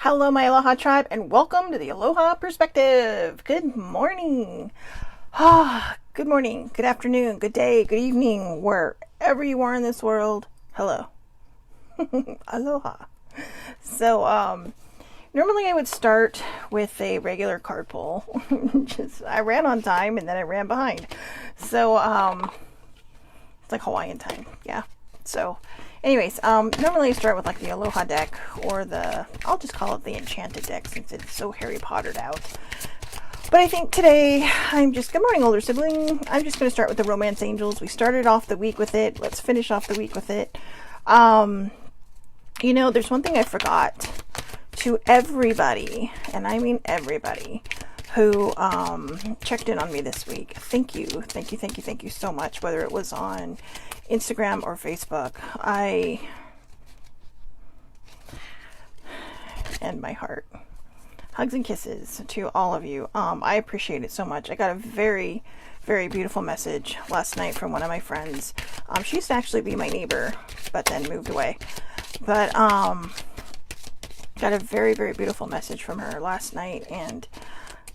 Hello, my Aloha tribe, and welcome to the Aloha Perspective. Good morning. Good morning, good afternoon, good day, good evening, wherever you are in this world. Hello. Aloha. So, normally I would start with a regular card pull. I ran on time and then I ran behind. So, it's like Hawaiian time. Yeah. So, anyways, normally I start with like the Aloha deck or I'll just call it the Enchanted deck since it's so Harry Pottered out. But I think today good morning, older sibling. I'm just going to start with the Romance Angels. We started off the week with it. Let's finish off the week with it. There's one thing I forgot to everybody, and I mean everybody, who checked in on me this week. Thank you so much, whether it was on Instagram or Facebook. And my heart. Hugs and kisses to all of you. I appreciate it so much. I got a very, very beautiful message last night from one of my friends. She used to actually be my neighbor, but then moved away. But got a very, very beautiful message from her last night, and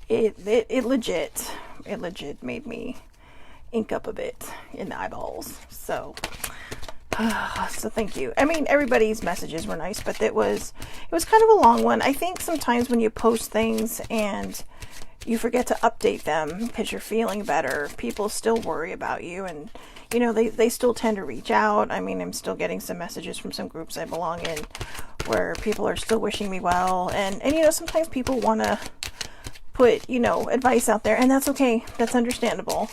it legit made me ink up a bit in the eyeballs. So thank you. I mean, everybody's messages were nice, but it was kind of a long one. I think sometimes when you post things and you forget to update them because you're feeling better, people still worry about you, and they still tend to reach out. I mean, I'm still getting some messages from some groups I belong in where people are still wishing me well, and sometimes people want to put advice out there, and that's okay. That's understandable.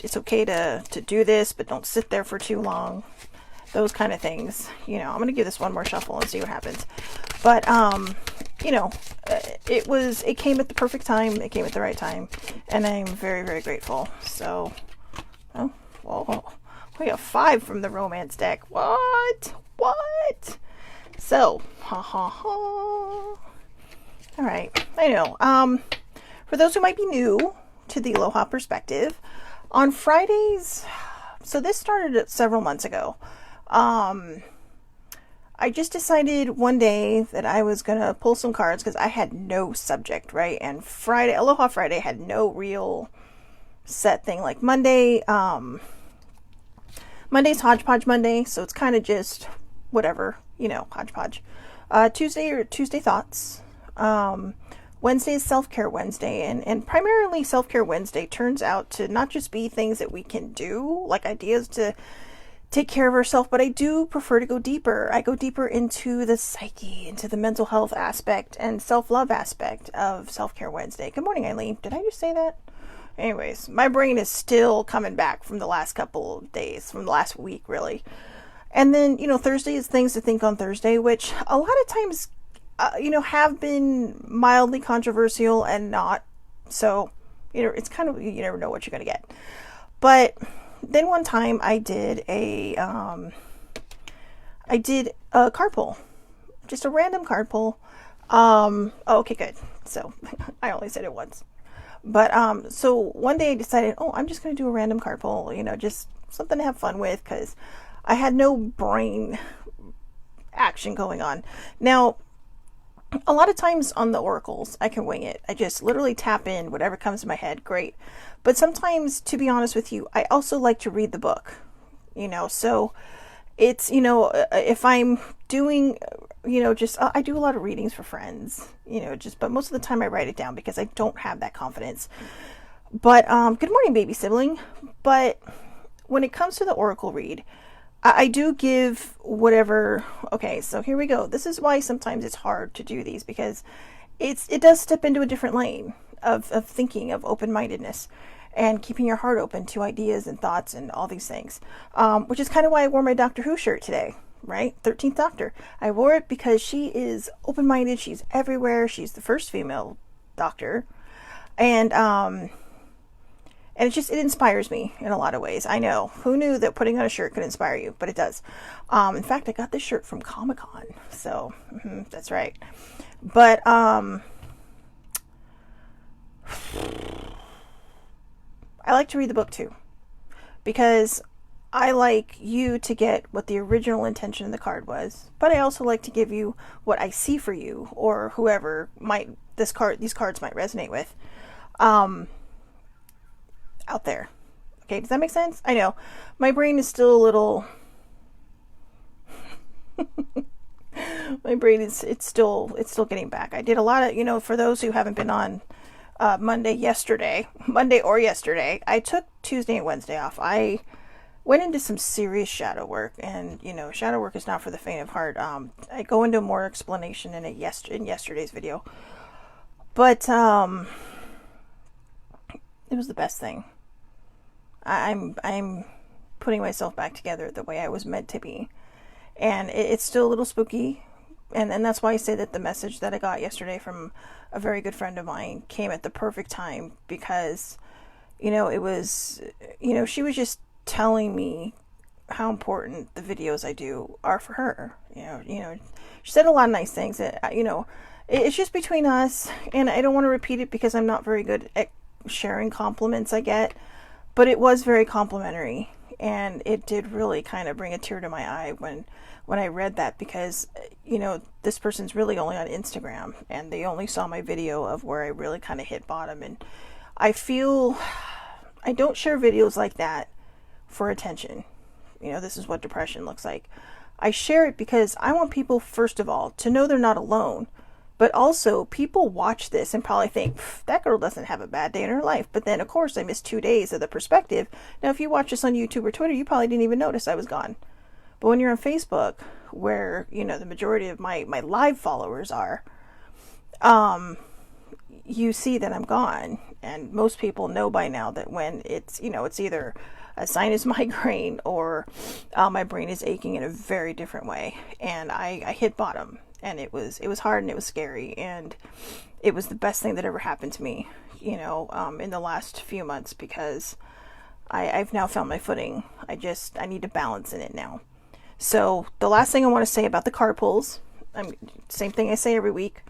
It's okay to do this, but don't sit there for too long. Those kind of things. I'm going to give this one more shuffle and see what happens. But, it came at the perfect time. It came at the right time. And I'm very, very grateful. So, we have 5 from the romance deck. What? So, All right. I know. For those who might be new to the Aloha Perspective, on Fridays, so this started several months ago. I just decided one day that I was going to pull some cards because I had no subject, right? And Aloha Friday had no real set thing. Like Monday's Hodgepodge Monday, so it's kind of just whatever, hodgepodge. Tuesday Thoughts. Wednesday is Self-Care Wednesday, and primarily Self-Care Wednesday turns out to not just be things that we can do, like ideas to take care of ourselves, but I do prefer to go deeper. I go deeper into the psyche, into the mental health aspect and self-love aspect of Self-Care Wednesday. Good morning, Eileen. Did I just say that? Anyways, my brain is still coming back from the last couple of days, from the last week, really. And then, Thursday is Things to Think on Thursday, which a lot of times have been mildly controversial and not. So, it's kind of, you never know what you're going to get. But then one time I did a card pull. Just a random card pull. Okay, good. So, I only said it once. But, so one day I decided, I'm just going to do a random card pull, just something to have fun with, because I had no brain action going on. Now, a lot of times on the oracles, I can wing it. I just literally tap in whatever comes to my head. Great. But sometimes, to be honest with you, I also like to read the book, so it's, if I'm doing, I do a lot of readings for friends, but most of the time I write it down because I don't have that confidence. But, good morning, baby sibling. But when it comes to the oracle read, I do give whatever. Okay, so here we go. This is why sometimes it's hard to do these, because it does step into a different lane of thinking, of open-mindedness, and keeping your heart open to ideas and thoughts and all these things. Which is kind of why I wore my Doctor Who shirt today, right? 13th Doctor. I wore it because she is open-minded. She's everywhere. She's the first female Doctor. And it inspires me in a lot of ways. I know. Who knew that putting on a shirt could inspire you? But it does. In fact, I got this shirt from Comic-Con. So, that's right. But, I like to read the book too. Because I like you to get what the original intention of the card was, but I also like to give you what I see for you, or whoever might these cards might resonate with, out there. Okay, does that make sense? I know my brain is still a little. My brain is it's still getting back. I did a lot of, for those who haven't been on Monday or yesterday, I took Tuesday and Wednesday off. I went into some serious shadow work, and shadow work is not for the faint of heart. I go into more explanation in yesterday's video, but it was the best thing. I'm putting myself back together the way I was meant to be, and it's still a little spooky, and that's why I say that the message that I got yesterday from a very good friend of mine came at the perfect time, because it was she was just telling me how important the videos I do are for her. She said a lot of nice things that it's just between us, and I don't want to repeat it because I'm not very good at sharing compliments I get, but it was very complimentary, and it did really kind of bring a tear to my eye when I read that, because this person's really only on Instagram, and they only saw my video of where I really kind of hit bottom. And I feel I don't share videos like that for attention. This is what depression looks like. I share it because I want people, first of all, to know they're not alone. But also, people watch this and probably think, that girl doesn't have a bad day in her life. But then, of course, I missed 2 days of the perspective. Now, if you watch this on YouTube or Twitter, you probably didn't even notice I was gone. But when you're on Facebook, where, the majority of my live followers are, you see that I'm gone. And most people know by now that when it's either a sinus migraine or my brain is aching in a very different way. And I hit bottom. And it was hard, and it was scary, and it was the best thing that ever happened to me, in the last few months, because I've now found my footing. I need to balance in it now. So the last thing I want to say about the card pulls, same thing I say every week.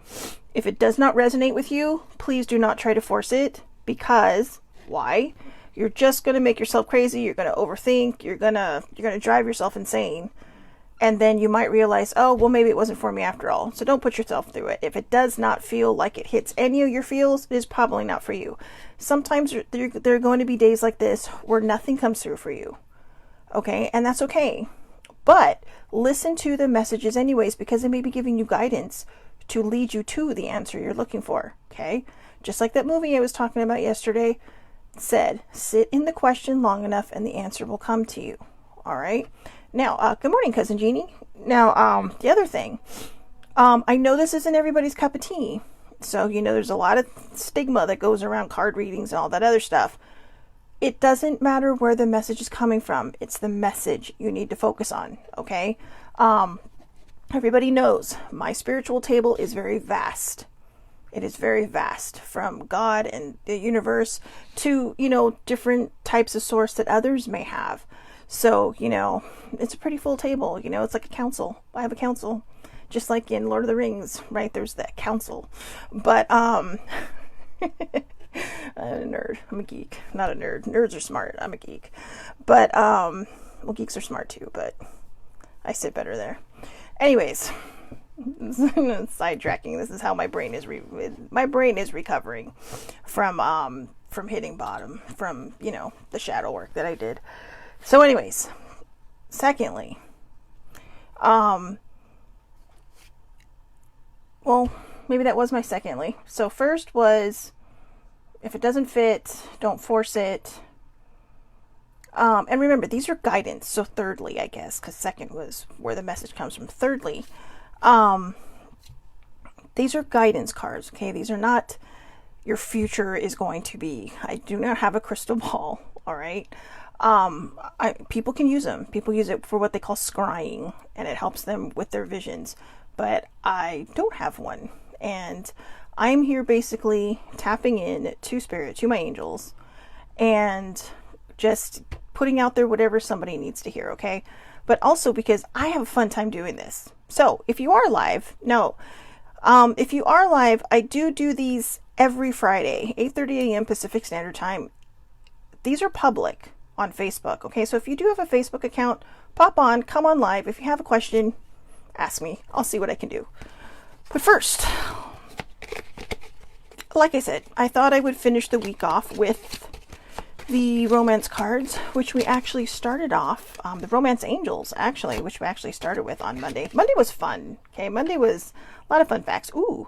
If it does not resonate with you, please do not try to force it, because why? You're just going to make yourself crazy. You're going to overthink. You're going to drive yourself insane. And then you might realize, oh, well, maybe it wasn't for me after all. So don't put yourself through it. If it does not feel like it hits any of your feels, it is probably not for you. Sometimes there are going to be days like this where nothing comes through for you. Okay? And that's okay. But listen to the messages anyways, because they may be giving you guidance to lead you to the answer you're looking for. Okay? Just like that movie I was talking about yesterday said, sit in the question long enough and the answer will come to you. All right? Now, good morning, Cousin Jeannie. Now, the other thing, I know this isn't everybody's cup of tea. So, there's a lot of stigma that goes around card readings and all that other stuff. It doesn't matter where the message is coming from. It's the message you need to focus on, okay? Everybody knows my spiritual table is very vast. It is very vast, from God and the universe to, different types of source that others may have. So, it's a pretty full table. It's like a council. I have a council. Just like in Lord of the Rings, right? There's that council. But, I'm a nerd. I'm a geek. Not a nerd. Nerds are smart. I'm a geek. But, well, geeks are smart too, but I sit better there. Anyways, sidetracking. This is how my brain is recovering from hitting bottom, from, the shadow work that I did. So anyways, secondly, well, maybe that was my secondly. So first was, if it doesn't fit, don't force it. And remember, these are guidance. So thirdly, I guess, because second was where the message comes from. Thirdly, these are guidance cards. Okay. These are not your future is going to be. I do not have a crystal ball. All right. People can use them. People use it for what they call scrying, and it helps them with their visions. But I don't have one, and I'm here basically tapping in to spirit, to my angels, and just putting out there whatever somebody needs to hear. Okay, but also because I have a fun time doing this. So if you are live, I do these every Friday, 8:30 a.m. Pacific Standard Time. These are public. on Facebook. Okay, so if you do have a Facebook account, pop on, come on live. If you have a question, ask me. I'll see what I can do. But first, like I said, I thought I would finish the week off with the romance cards, which we actually started off, the romance angels, actually, which we actually started with on Monday. Monday was fun. Okay, Monday was a lot of fun facts. Ooh,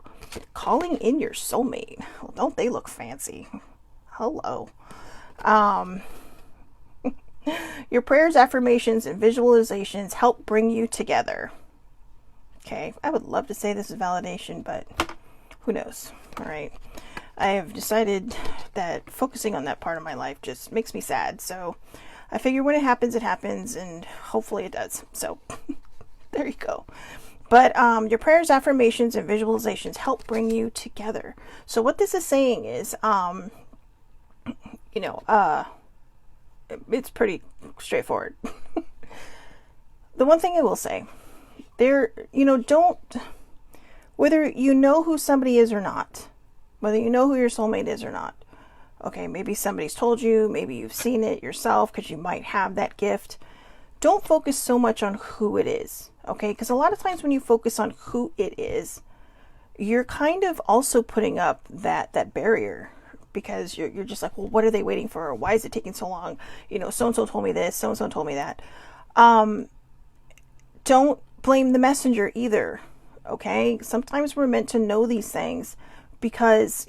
calling in your soulmate. Well, don't they look fancy? Hello. Your prayers, affirmations, and visualizations help bring you together. Okay, I would love to say this is validation, but who knows? All right. I have decided that focusing on that part of my life just makes me sad. So I figure when it happens, and hopefully it does. So there you go. But your prayers, affirmations, and visualizations help bring you together. So what this is saying is, it's pretty straightforward. The one thing I will say, whether you know who somebody is or not, whether you know who your soulmate is or not, okay, maybe somebody's told you, maybe you've seen it yourself because you might have that gift. Don't focus so much on who it is, okay? Because a lot of times when you focus on who it is, you're kind of also putting up that barrier, because you're just like, well, what are they waiting for? Or why is it taking so long? So-and-so told me this, so-and-so told me that. Don't blame the messenger either, okay? Sometimes we're meant to know these things because,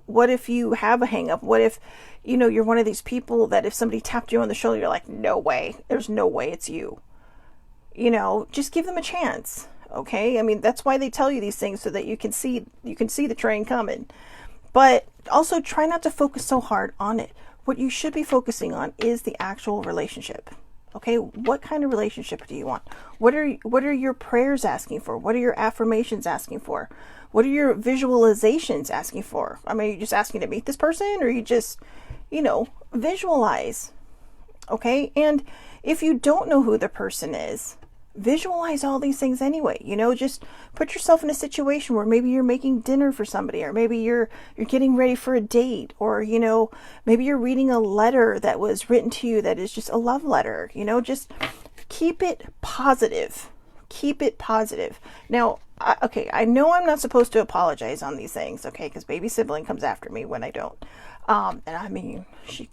what if you have a hang up? What if, you're one of these people that if somebody tapped you on the shoulder, you're like, no way, there's no way it's you. Just give them a chance, okay? I mean, that's why they tell you these things, so that you can see the train coming. But also try not to focus so hard on it. What you should be focusing on is the actual relationship. Okay, what kind of relationship do you want? What are your prayers asking for? What are your affirmations asking for? What are your visualizations asking for? I mean, are you just asking to meet this person, or you just, visualize? Okay, and if you don't know who the person is, visualize all these things anyway. Just put yourself in a situation where maybe you're making dinner for somebody, or maybe you're getting ready for a date, or maybe you're reading a letter that was written to you that is just a love letter. Just keep it positive. Keep it positive. Now, I know I'm not supposed to apologize on these things, okay, because baby sibling comes after me when I don't. And I mean,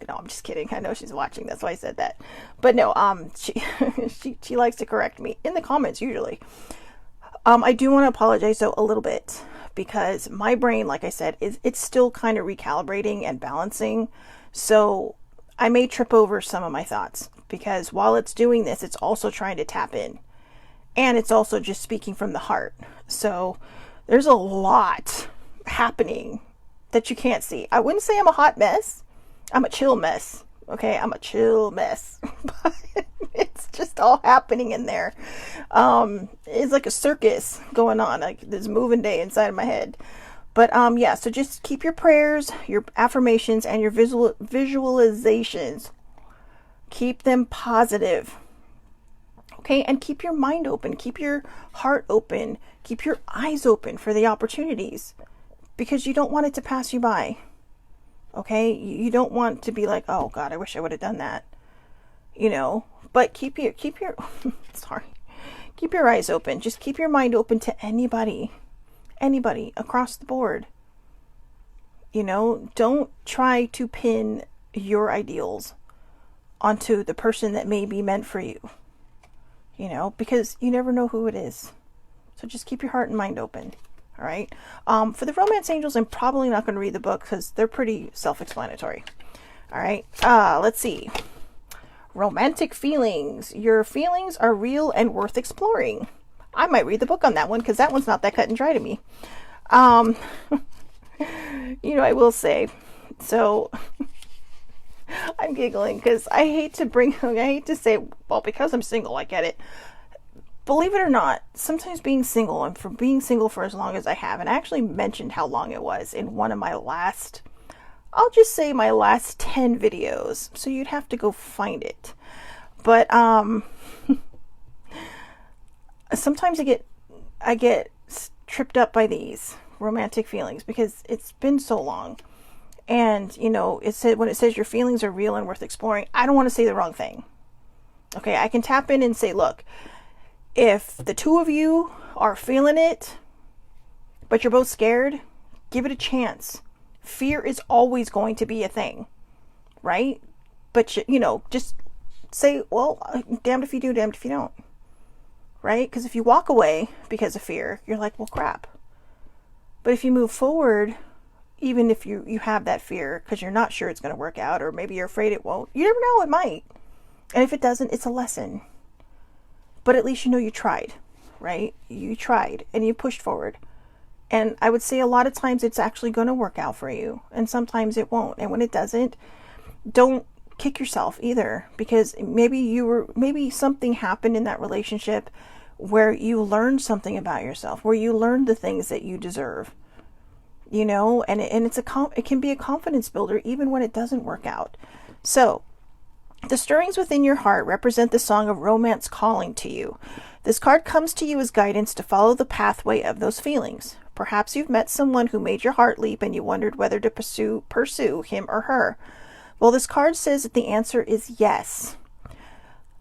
I'm just kidding. I know she's watching. That's why I said that. But no, she likes to correct me in the comments usually. I do want to apologize though a little bit, because my brain, like I said, it's still kind of recalibrating and balancing. So I may trip over some of my thoughts, because while it's doing this, it's also trying to tap in, and it's also just speaking from the heart. So there's a lot happening that you can't see. I wouldn't say I'm a hot mess. I'm a chill mess. Okay, I'm a chill mess. But it's just all happening in there. It's like a circus going on. Like there's moving day inside of my head. But yeah, so just keep your prayers, your affirmations, and your visualizations. Keep them positive. Okay, and keep your mind open. Keep your heart open. Keep your eyes open for the opportunities, because you don't want it to pass you by. Okay, you don't want to be like, oh God, I wish I would have done that. But keep your sorry, keep your eyes open. Just keep your mind open to anybody across the board. Don't try to pin your ideals onto the person that may be meant for you. Because you never know who it is. So just keep your heart and mind open. All right. For the romance angels, I'm probably not going to read the book because they're pretty self-explanatory. All right. Let's see. Romantic feelings. Your feelings are real and worth exploring. I might read the book on that one, because that one's not that cut and dry to me. I will say, so I'm giggling because I hate to say, well, because I'm single, I get it. Believe it or not, sometimes being single, and for being single for as long as I have, and I actually mentioned how long it was in one of my last, I'll just say my last 10 videos. So you'd have to go find it. But sometimes I get tripped up by these romantic feelings because it's been so long. And, you know, it said, when it says your feelings are real and worth exploring, I don't want to say the wrong thing. Okay, I can tap in and say, look, if the two of you are feeling it, but you're both scared, give it a chance. Fear is always going to be a thing, right? But, you know, just say, well, damned if you do, damned if you don't, right? Because if you walk away because of fear, you're like, well, crap. But if you move forward, even if you have that fear because you're not sure it's going to work out, or maybe you're afraid it won't, you never know, it might. And if it doesn't, it's a lesson. But at least you know you tried, right? You tried and you pushed forward. And I would say a lot of times it's actually going to work out for you, and sometimes it won't. And when it doesn't, don't kick yourself either, because maybe something happened in that relationship where you learned something about yourself, where you learned the things that you deserve, you know, and it can be a confidence builder even when it doesn't work out. So the stirrings within your heart represent the song of romance calling to you. This card comes to you as guidance to follow the pathway of those feelings. Perhaps you've met someone who made your heart leap and you wondered whether to pursue him or her. Well, this card says that the answer is yes.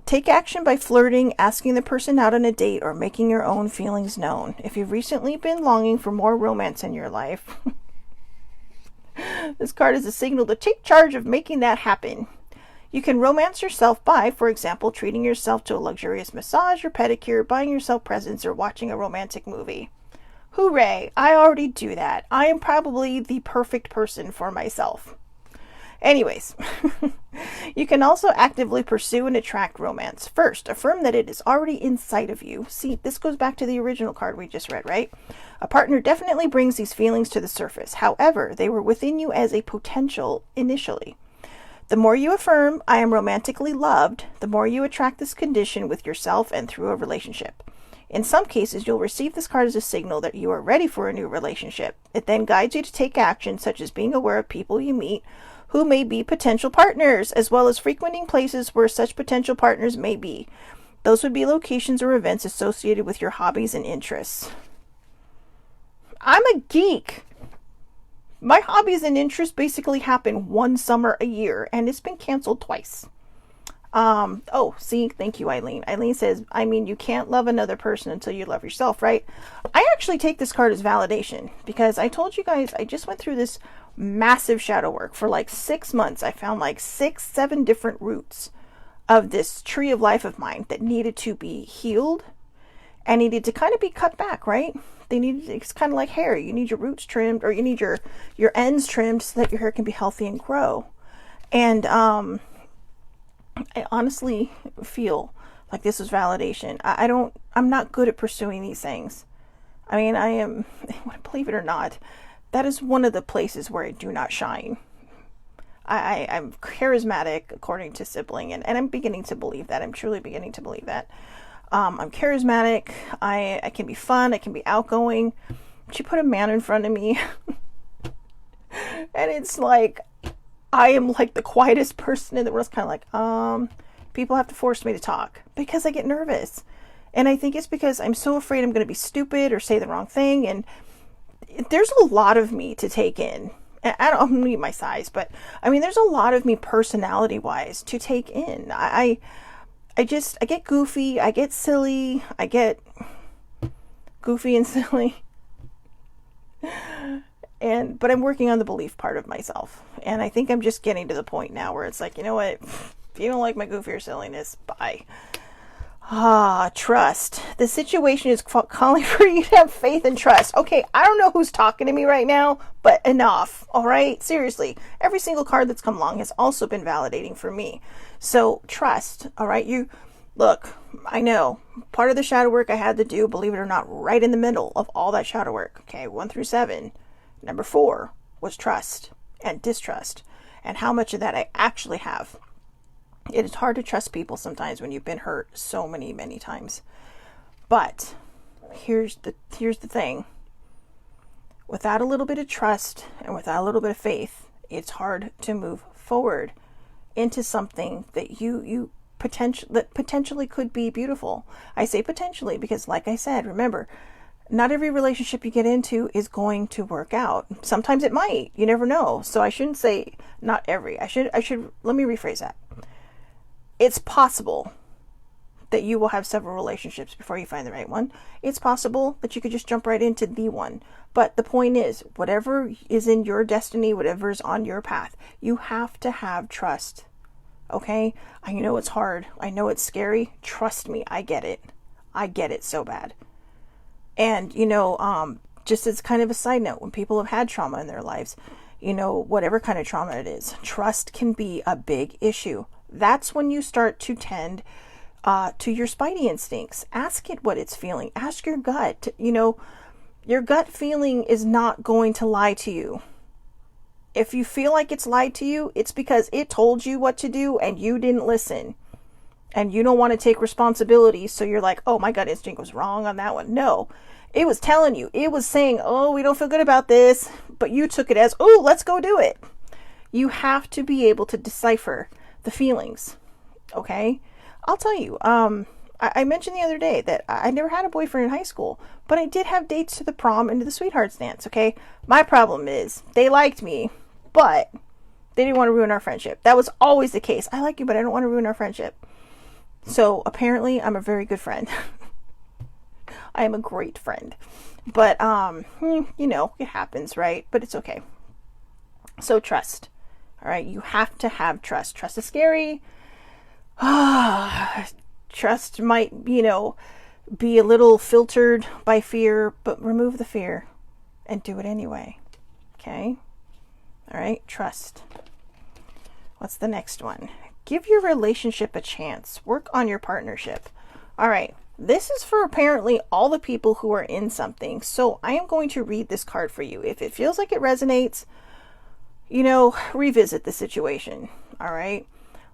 Take action by flirting, asking the person out on a date, or making your own feelings known. If you've recently been longing for more romance in your life, this card is a signal to take charge of making that happen. You can romance yourself by, for example, treating yourself to a luxurious massage or pedicure, buying yourself presents, or watching a romantic movie. Hooray! I already do that. I am probably the perfect person for myself. Anyways, you can also actively pursue and attract romance. First, affirm that it is already inside of you. See, this goes back to the original card we just read, right? A partner definitely brings these feelings to the surface. However, they were within you as a potential initially. The more you affirm, I am romantically loved, the more you attract this condition with yourself and through a relationship. In some cases, you'll receive this card as a signal that you are ready for a new relationship. It then guides you to take action, such as being aware of people you meet who may be potential partners, as well as frequenting places where such potential partners may be. Those would be locations or events associated with your hobbies and interests. I'm a geek. My hobbies and interests basically happen one summer a year, and it's been canceled twice. Thank you, Eileen. Eileen says, I mean, you can't love another person until you love yourself, right? I actually take this card as validation, because I told you guys I just went through this massive shadow work for like 6 months. I found like 6-7 different roots of this tree of life of mine that needed to be healed and needed to kind of be cut back, right? It's kind of like hair. You need your roots trimmed, or you need your ends trimmed so that your hair can be healthy and grow. And I honestly feel like this is validation. I'm not good at pursuing these things. I mean, I am, believe it or not, that is one of the places where I do not shine. I'm charismatic, according to Sibling, and I'm beginning to believe that. I'm truly beginning to believe that. I'm charismatic. I can be fun. I can be outgoing. She put a man in front of me, and it's like, I am like the quietest person in the world. It's kind of like, people have to force me to talk because I get nervous. And I think it's because I'm so afraid I'm going to be stupid or say the wrong thing. And there's a lot of me to take in. And I don't need my size, but I mean, there's a lot of me personality wise to take in. I get goofy. I get silly. I get goofy and silly. But I'm working on the belief part of myself. And I think I'm just getting to the point now where it's like, you know what? If you don't like my goofy or silliness, bye. Trust. The situation is calling for you to have faith and trust. Okay, I don't know who's talking to me right now, but enough. All right? Seriously. Every single card that's come along has also been validating for me. So trust. All right? Look, I know part of the shadow work I had to do, believe it or not, right in the middle of all that shadow work. Okay, 1 through 7. Number 4 was trust and distrust, and how much of that I actually have. It is hard to trust people sometimes when you've been hurt so many times. But here's the thing. Without a little bit of trust and without a little bit of faith, it's hard to move forward into something that you potentially could be beautiful. I say potentially because, like I said, remember, Not every relationship you get into is going to work out. Sometimes it might. You never know. So I shouldn't say not every. Let me rephrase that. It's possible that you will have several relationships before you find the right one. It's possible that you could just jump right into the one. But the point is, whatever is in your destiny, whatever is on your path, you have to have trust. Okay? I know it's hard. I know it's scary. Trust me, I get it. I get it so bad. And, just as kind of a side note, when people have had trauma in their lives, whatever kind of trauma it is, trust can be a big issue. That's when you start to tend to your spidey instincts. Ask it what it's feeling. Ask your gut. Your gut feeling is not going to lie to you. If you feel like it's lied to you, it's because it told you what to do and you didn't listen. And you don't want to take responsibility, so you're like, oh, my gut instinct was wrong on that one. No, it was telling you. It was saying, oh, we don't feel good about this. But you took it as, oh, let's go do it. You have to be able to decipher the feelings, okay? I'll tell you, I mentioned the other day that I never had a boyfriend in high school, but I did have dates to the prom and to the sweethearts dance, okay? My problem is they liked me, but they didn't want to ruin our friendship. That was always the case. I like you, but I don't want to ruin our friendship. So apparently I'm a very good friend. I am a great friend. But, it happens, right? But it's okay. So trust. All right. You have to have trust. Trust is scary. Trust might, be a little filtered by fear, but remove the fear and do it anyway. Okay. All right. Trust. What's the next one? Give your relationship a chance. Work on your partnership. All right. This is for apparently all the people who are in something. So I am going to read this card for you. If it feels like it resonates, revisit the situation. All right.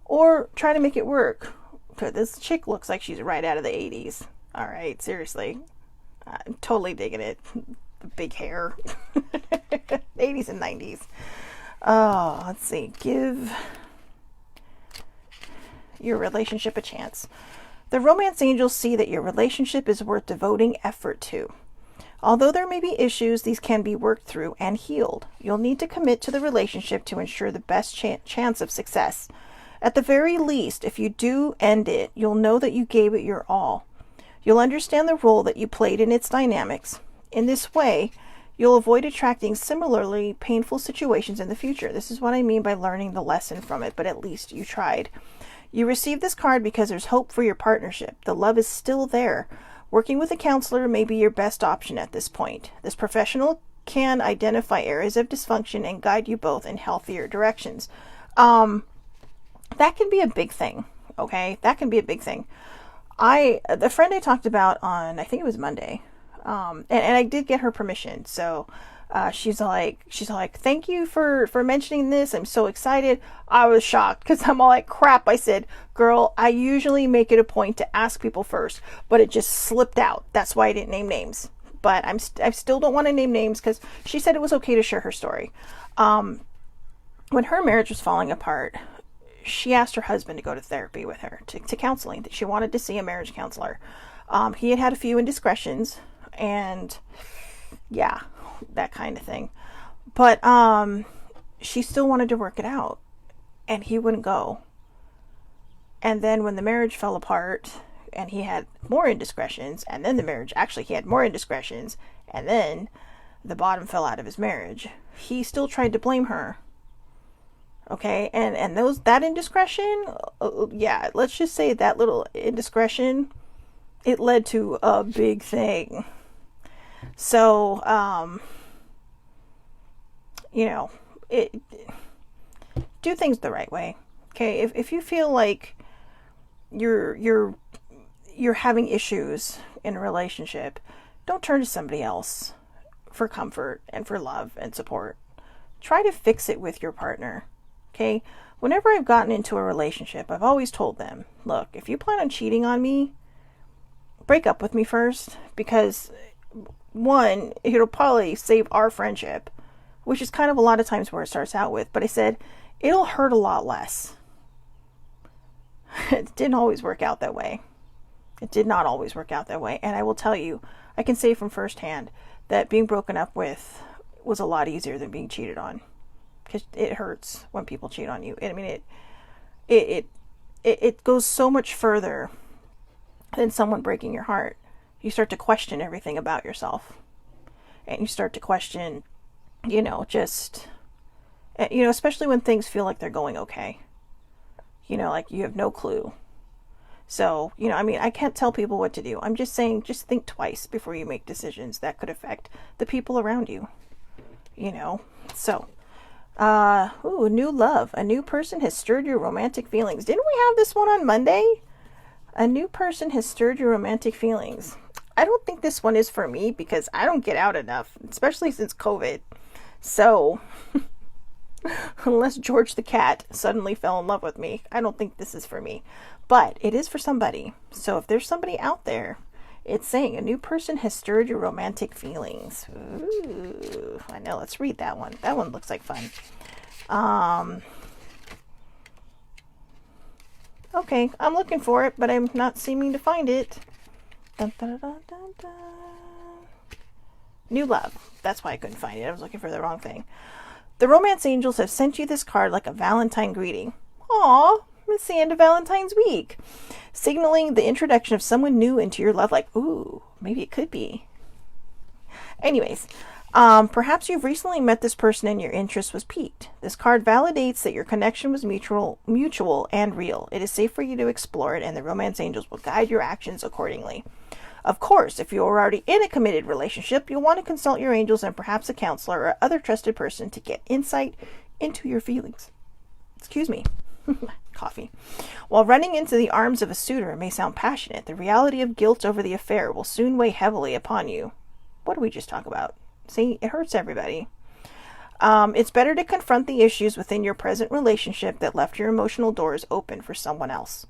Or try to make it work. This chick looks like she's right out of the 80s. All right. Seriously. I'm totally digging it. The big hair. 80s and 90s. Oh, let's see. Give your relationship a chance. The romance angels see that your relationship is worth devoting effort to. Although there may be issues, these can be worked through and healed. You'll need to commit to the relationship to ensure the best chance of success. At the very least, if you do end it, you'll know that you gave it your all. You'll understand the role that you played in its dynamics. In this way, you'll avoid attracting similarly painful situations in the future. This is what I mean by learning the lesson from it, but at least you tried. You received this card because there's hope for your partnership. The love is still there. Working with a counselor may be your best option at this point. This professional can identify areas of dysfunction and guide you both in healthier directions. That can be a big thing, okay? That can be a big thing. The friend I talked about on, I think it was Monday, and I did get her permission, so she's like, thank you for mentioning this. I'm so excited. I was shocked because I'm all like, crap. I said, girl, I usually make it a point to ask people first, but it just slipped out. That's why I didn't name names. But I still don't want to name names because she said it was okay to share her story. When her marriage was falling apart, she asked her husband to go to therapy with her, to counseling. She wanted to see a marriage counselor. He had a few indiscretions and yeah, that kind of thing. But she still wanted to work it out and he wouldn't go. And then when the marriage fell apart and he had more indiscretions, and then he had more indiscretions, and then the bottom fell out of his marriage, he still tried to blame her. Okay, and that indiscretion, yeah, let's just say that little indiscretion, it led to a big thing. So, do things the right way. Okay, if you feel like you're having issues in a relationship, don't turn to somebody else for comfort and for love and support. Try to fix it with your partner. Okay, whenever I've gotten into a relationship, I've always told them, look, if you plan on cheating on me, break up with me first, because one, it'll probably save our friendship, which is kind of a lot of times where it starts out with, but I said, it'll hurt a lot less. It didn't always work out that way. It did not always work out that way. And I will tell you, I can say from firsthand that being broken up with was a lot easier than being cheated on, because it hurts when people cheat on you. I mean, it goes so much further than someone breaking your heart. You start to question everything about yourself, and you start to question, just, especially when things feel like they're going okay, like you have no clue. So, I can't tell people what to do. I'm just saying, just think twice before you make decisions that could affect the people around you, So, new love. A new person has stirred your romantic feelings. Didn't we have this one on Monday? A new person has stirred your romantic feelings. I don't think this one is for me because I don't get out enough, especially since COVID. So, unless George the cat suddenly fell in love with me, I don't think this is for me. But it is for somebody. So if there's somebody out there, it's saying a new person has stirred your romantic feelings. Ooh, I know. Let's read that one. That one looks like fun. Okay, I'm looking for it, but I'm not seeming to find it. Dun, dun, dun, dun, dun. New love. That's why I couldn't find it. I was looking for the wrong thing. The romance angels have sent you this card like a Valentine greeting. Aw, it's the end of Valentine's week, signaling the introduction of someone new into your love life. Ooh, maybe it could be. Anyways, perhaps you've recently met this person and your interest was piqued. This card validates that your connection was mutual and real. It is safe for you to explore it, and the romance angels will guide your actions accordingly. Of course, if you are already in a committed relationship, you'll want to consult your angels and perhaps a counselor or other trusted person to get insight into your feelings. Excuse me. Coffee. While running into the arms of a suitor may sound passionate, the reality of guilt over the affair will soon weigh heavily upon you. What did we just talk about? See, it hurts everybody. It's better to confront the issues within your present relationship that left your emotional doors open for someone else.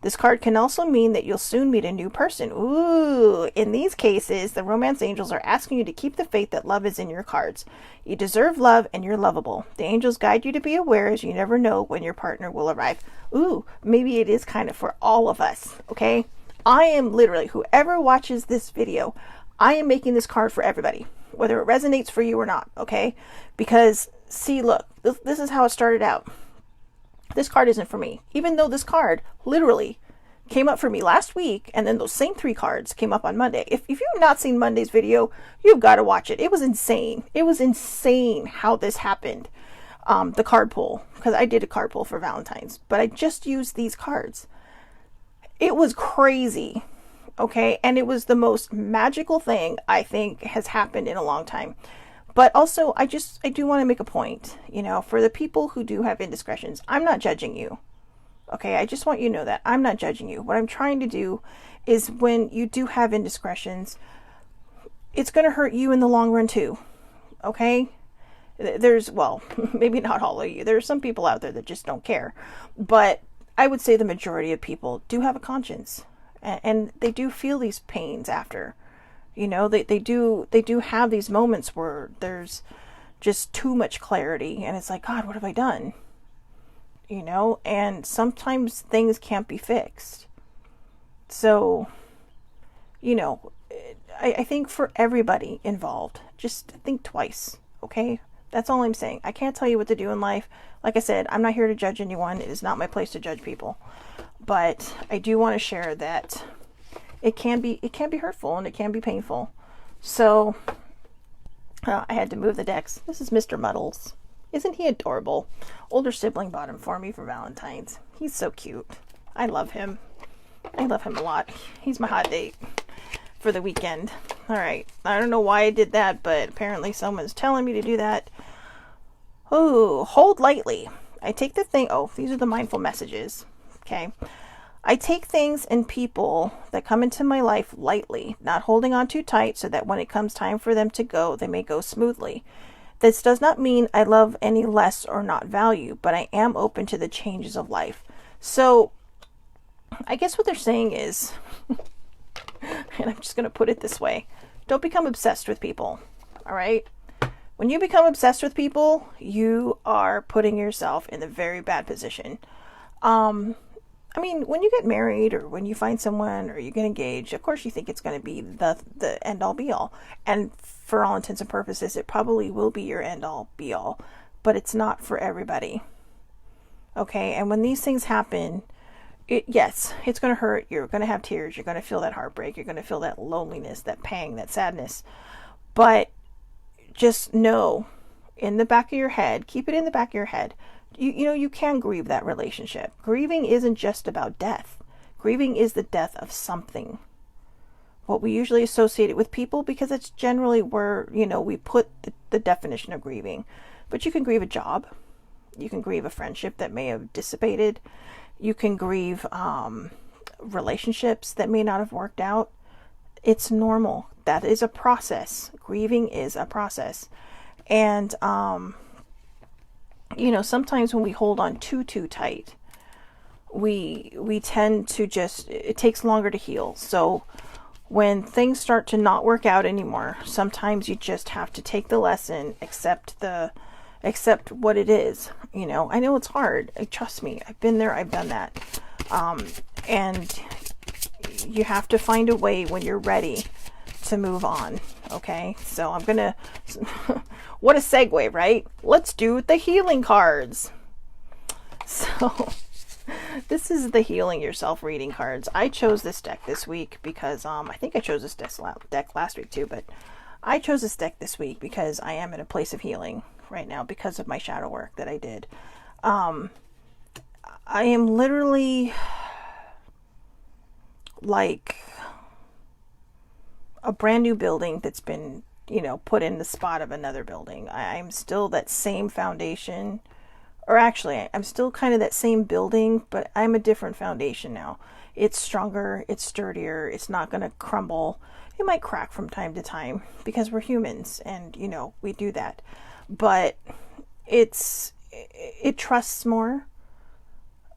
This card can also mean that you'll soon meet a new person. Ooh, in these cases, the romance angels are asking you to keep the faith that love is in your cards. You deserve love and you're lovable. The angels guide you to be aware, as you never know when your partner will arrive. Ooh, maybe it is kind of for all of us, okay? I am literally, whoever watches this video, I am making this card for everybody, whether it resonates for you or not, okay? Because, see, look, this is how it started out. This card isn't for me, even though this card literally came up for me last week, and then those same 3 cards came up on Monday. If you've not seen Monday's video, you've got to watch it. It was insane. It was insane how this happened. The card pull, because I did a card pull for Valentine's, but I just used these cards. It was crazy, okay? And it was the most magical thing I think has happened in a long time. But also, I do want to make a point, for the people who do have indiscretions, I'm not judging you. Okay, I just want you to know that I'm not judging you. What I'm trying to do is, when you do have indiscretions, it's going to hurt you in the long run too. Okay? Well, maybe not all of you. There are some people out there that just don't care. But I would say the majority of people do have a conscience. And they do feel these pains after. They do have these moments where there's just too much clarity, and it's like, God, what have I done? And sometimes things can't be fixed. So, I think for everybody involved, just think twice, okay? That's all I'm saying. I can't tell you what to do in life. Like I said, I'm not here to judge anyone. It is not my place to judge people. But I do want to share that it can be hurtful and it can be painful. So I had to move the decks. This is Mr. Muddles. Isn't he adorable? Older sibling bought him for me for Valentine's. He's so cute. I love him. I love him a lot. He's my hot date for the weekend. All right. I don't know why I did that, but apparently someone's telling me to do that. Oh, hold lightly. I take the thing. Oh, these are the mindful messages. Okay. I take things and people that come into my life lightly, not holding on too tight, so that when it comes time for them to go, they may go smoothly. This does not mean I love any less or not value, but I am open to the changes of life. So I guess what they're saying is, and I'm just going to put it this way, don't become obsessed with people. All right? When you become obsessed with people, you are putting yourself in a very bad position. I mean, when you get married or when you find someone or you get engaged, of course you think it's going to be the end all be all. And for all intents and purposes, it probably will be your end all be all, but it's not for everybody. Okay? And when these things happen, yes, it's going to hurt. You're going to have tears. You're going to feel that heartbreak. You're going to feel that loneliness, that pang, that sadness. But just know in the back of your head, keep it in the back of your head, you know, you can grieve that relationship. Grieving isn't just about death. Grieving is the death of something. What we usually associate it with people, because it's generally where, you know, we put the definition of grieving. But you can grieve a job. You can grieve a friendship that may have dissipated. You can grieve relationships that may not have worked out. It's normal. That is a process. Grieving is a process. And, you know, sometimes when we hold on too tight, we tend to just, it takes longer to heal. So when things start to not work out anymore, sometimes you just have to take the lesson, accept what it is. You know, I know it's hard. Trust me, I've been there, I've done that. And you have to find a way when you're ready to move on. Okay, so I'm gonna what a segue, right? Let's do the healing cards. So this is the Healing Yourself reading cards. I chose this deck this week because I think I chose this deck last week too, but I chose this deck this week because I am in a place of healing right now because of my shadow work that I did. I am literally like a brand new building that's been, you know, put in the spot of another building. I'm still that same foundation, or actually I'm still kind of that same building, but I'm a different foundation now. It's stronger, it's sturdier, it's not going to crumble. It might crack from time to time because we're humans and, you know, we do that. But it trusts more.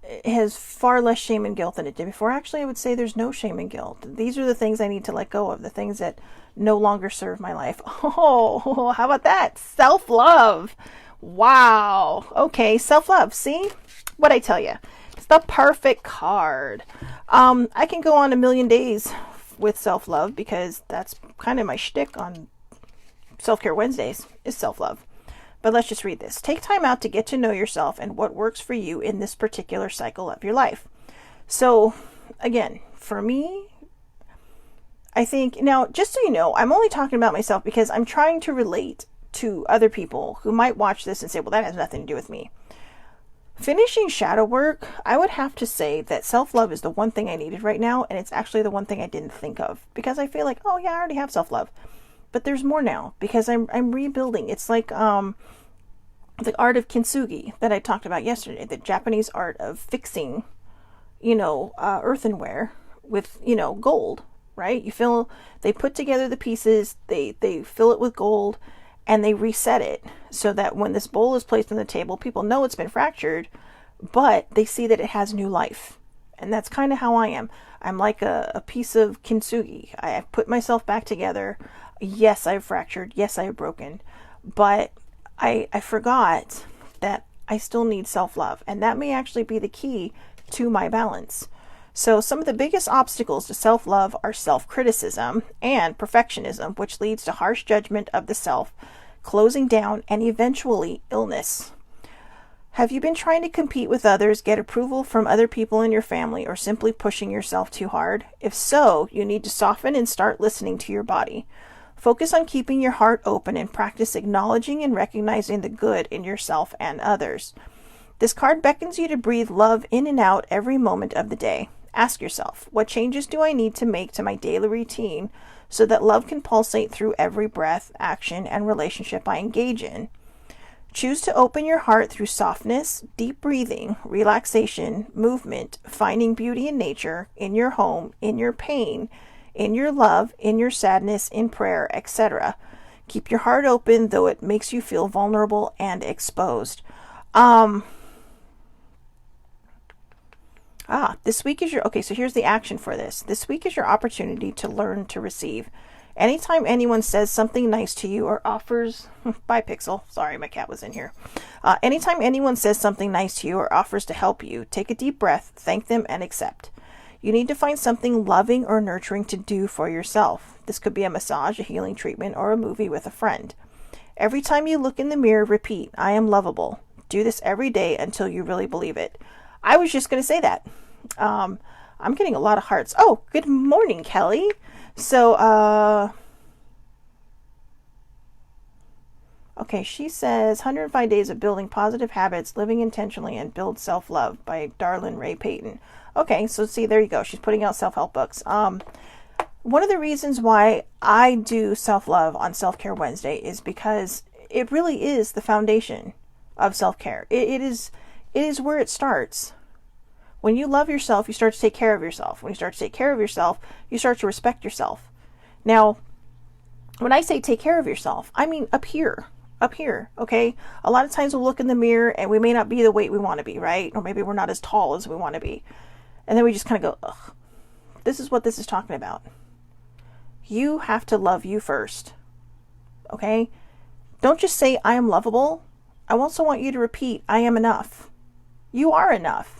It has far less shame and guilt than it did before. Actually, I would say there's no shame and guilt. These are the things I need to let go of, the things that no longer serve my life. Oh, how about that? Self-love. Wow. Okay, self-love. See? What'd I tell you? It's the perfect card. I can go on a million days with self-love because that's kind of my shtick on Self-Care Wednesdays is self-love. But let's just read this. Take time out to get to know yourself and what works for you in this particular cycle of your life. So, again, for me, I think, now, just so you know, I'm only talking about myself because I'm trying to relate to other people who might watch this and say, well, that has nothing to do with me. Finishing shadow work, I would have to say that self-love is the one thing I needed right now, and it's actually the one thing I didn't think of because I feel like, oh yeah, I already have self-love. But there's more now because I'm rebuilding. It's like the art of Kintsugi that I talked about yesterday, the Japanese art of fixing, you know, earthenware with, you know, gold, right? They put together the pieces, they fill it with gold, and they reset it so that when this bowl is placed on the table, people know it's been fractured, but they see that it has new life. And that's kind of how I am. I'm like a piece of Kintsugi. I have put myself back together. Yes, I've fractured. Yes, I've broken. But I forgot that I still need self-love. And that may actually be the key to my balance. So some of the biggest obstacles to self-love are self-criticism and perfectionism, which leads to harsh judgment of the self, closing down, and eventually illness. Have you been trying to compete with others, get approval from other people in your family, or simply pushing yourself too hard? If so, you need to soften and start listening to your body. Focus on keeping your heart open and practice acknowledging and recognizing the good in yourself and others. This card beckons you to breathe love in and out every moment of the day. Ask yourself, what changes do I need to make to my daily routine so that love can pulsate through every breath, action, and relationship I engage in? Choose to open your heart through softness, deep breathing, relaxation, movement, finding beauty in nature, in your home, in your pain, in your love, in your sadness, in prayer, etc. Keep your heart open, though it makes you feel vulnerable and exposed. This week is so here's the action for this. This week is your opportunity to learn to receive. Anytime anyone says something nice to you or offers, bye Pixel, sorry my cat was in here. Anytime anyone says something nice to you or offers to help you, take a deep breath, thank them, and accept. You need to find something loving or nurturing to do for yourself. This could be a massage, a healing treatment, or a movie with a friend. Every time you look in the mirror, repeat, I am lovable. Do this every day until you really believe it. I was just going to say that. I'm getting a lot of hearts. Oh, good morning, Kelly. So, okay, she says 105 Days of Building Positive Habits, Living Intentionally, and Build Self-Love by Darlene Ray Payton. Okay, so see, there you go. She's putting out self-help books. One of the reasons why I do self-love on Self-Care Wednesday is because it really is the foundation of self-care. It is where it starts. When you love yourself, you start to take care of yourself. When you start to take care of yourself, you start to respect yourself. Now, when I say take care of yourself, I mean up here, okay? A lot of times we'll look in the mirror and we may not be the weight we want to be, right? Or maybe we're not as tall as we want to be. And then we just kind of go, ugh. This is what this is talking about. You have to love you first, okay? Don't just say, I am lovable. I also want you to repeat, I am enough. You are enough.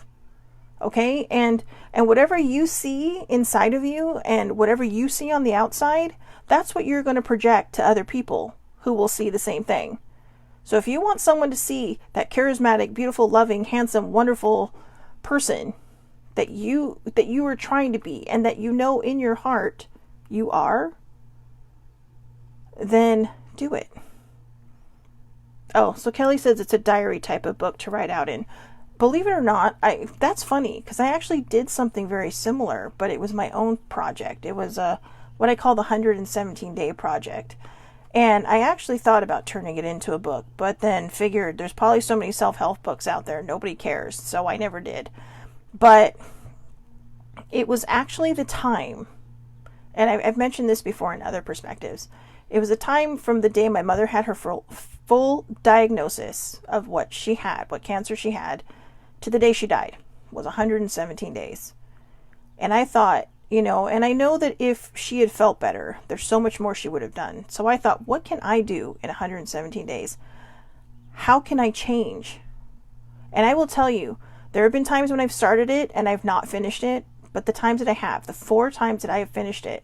Okay, and whatever you see inside of you and whatever you see on the outside, that's what you're going to project to other people who will see the same thing. So if you want someone to see that charismatic, beautiful, loving, handsome, wonderful person that you are trying to be and that you know in your heart you are, then do it. Oh, so Kelly says it's a diary type of book to write out in. Believe it or not, that's funny because I actually did something very similar, but it was my own project. It was what I call the 117-day project. And I actually thought about turning it into a book, but then figured there's probably so many self-help books out there, nobody cares, so I never did. But it was actually the time, and I've mentioned this before in other perspectives, it was a time from the day my mother had her full diagnosis of what she had, what cancer she had, to the day she died was 117 days. And I thought, and I know that if she had felt better, there's so much more she would have done. So I thought, what can I do in 117 days? How can I change? And I will tell you, there have been times when I've started it and I've not finished it, but the times that I have, the 4 times that I have finished it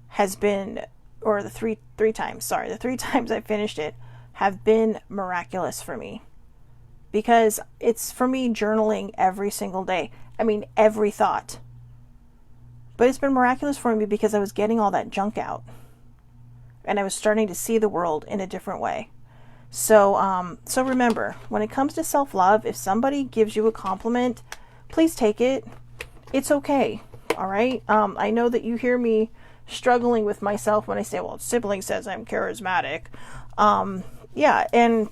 has been, or the three times I've finished it have been miraculous for me. Because it's, for me, journaling every single day. I mean, every thought. But it's been miraculous for me because I was getting all that junk out. And I was starting to see the world in a different way. So remember, when it comes to self-love, if somebody gives you a compliment, please take it. It's okay. All right? I know that you hear me struggling with myself when I say, well, sibling says I'm charismatic. Yeah, and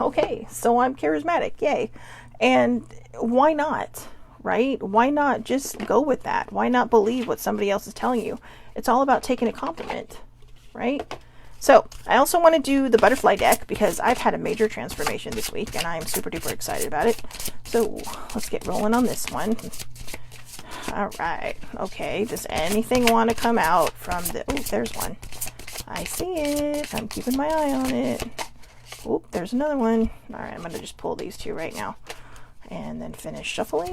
okay, so I'm charismatic, yay. And why not, right? Why not just go with that? Why not believe what somebody else is telling you? It's all about taking a compliment, right? So I also want to do the butterfly deck because I've had a major transformation this week and I'm super duper excited about it. So let's get rolling on this one. All right, okay, does anything want to come out from the, oh, there's one. I see it, I'm keeping my eye on it. Oh, there's another one. All right, I'm going to just pull these 2 right now and then finish shuffling.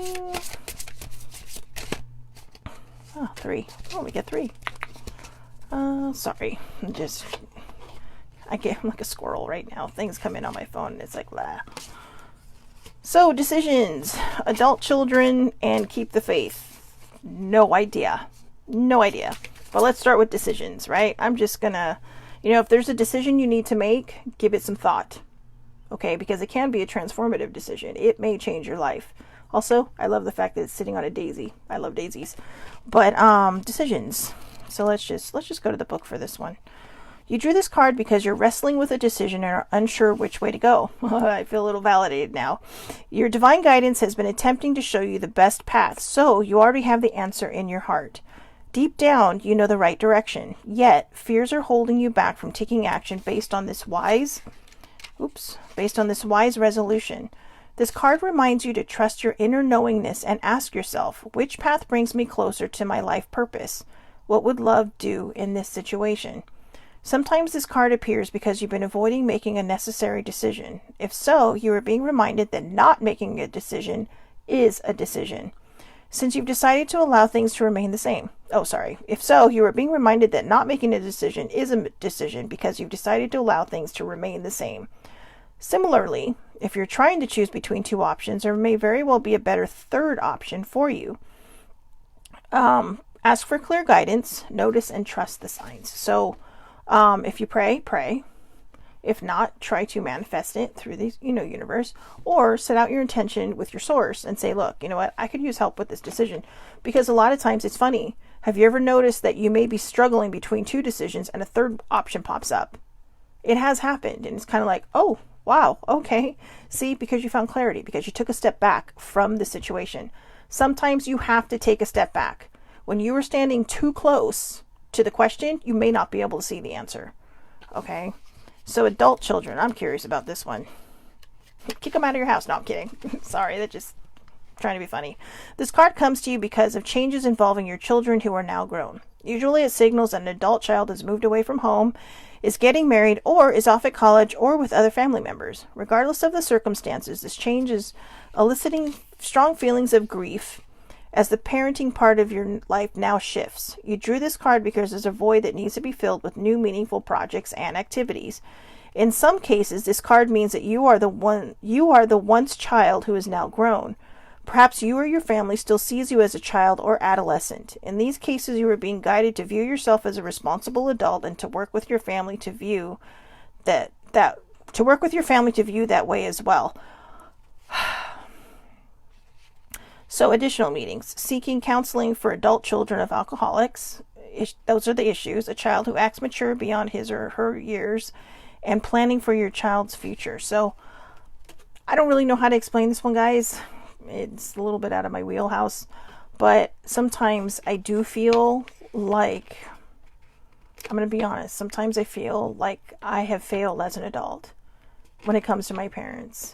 Oh, 3. Oh, we get 3. Sorry. I'm like a squirrel right now. Things come in on my phone and it's like, blah. So, decisions. Adult children and keep the faith. No idea. But let's start with decisions, right? I'm just going to, if there's a decision you need to make, give it some thought, okay? Because it can be a transformative decision. It may change your life. Also, I love the fact that it's sitting on a daisy. I love daisies. But decisions. So let's just go to the book for this one. You drew this card because you're wrestling with a decision and are unsure which way to go. I feel a little validated now. Your divine guidance has been attempting to show you the best path, so you already have the answer in your heart. Deep down, you know the right direction, yet fears are holding you back from taking action based on this wise resolution. This card reminds you to trust your inner knowingness and ask yourself, which path brings me closer to my life purpose? What would love do in this situation? Sometimes this card appears because you've been avoiding making a necessary decision. If so, you are being reminded that not making a decision is a decision. Since you've decided to allow things to remain the same. If so, you are being reminded that not making a decision is a decision because you've decided to allow things to remain the same. Similarly, if you're trying to choose between two options, there may very well be a better third option for you. Ask for clear guidance, notice and trust the signs. So, if you pray. If not, try to manifest it through the universe, or set out your intention with your source and say, look, you know what, I could use help with this decision. Because a lot of times it's funny. Have you ever noticed that you may be struggling between two decisions and a third option pops up? It has happened, and it's kind of like, oh, wow, okay. See, because you found clarity, because you took a step back from the situation. Sometimes you have to take a step back. When you are standing too close to the question, you may not be able to see the answer. Okay? So adult children, I'm curious about this one. Kick them out of your house. No, I'm kidding. Sorry, that's just trying to be funny. This card comes to you because of changes involving your children who are now grown. Usually it signals that an adult child has moved away from home, is getting married, or is off at college or with other family members. Regardless of the circumstances, this change is eliciting strong feelings of grief as the parenting part of your life now shifts. You drew this card because there's a void that needs to be filled with new meaningful projects and activities. In some cases, this card means that you are the once child who is now grown. Perhaps you or your family still sees you as a child or adolescent. In these cases, you are being guided to view yourself as a responsible adult and to work with your family to view that way as well. So additional meetings. Seeking counseling for adult children of alcoholics. Those are the issues. A child who acts mature beyond his or her years. And planning for your child's future. So I don't really know how to explain this one, guys. It's a little bit out of my wheelhouse. But sometimes I do feel like, I'm going to be honest, sometimes I feel like I have failed as an adult when it comes to my parents.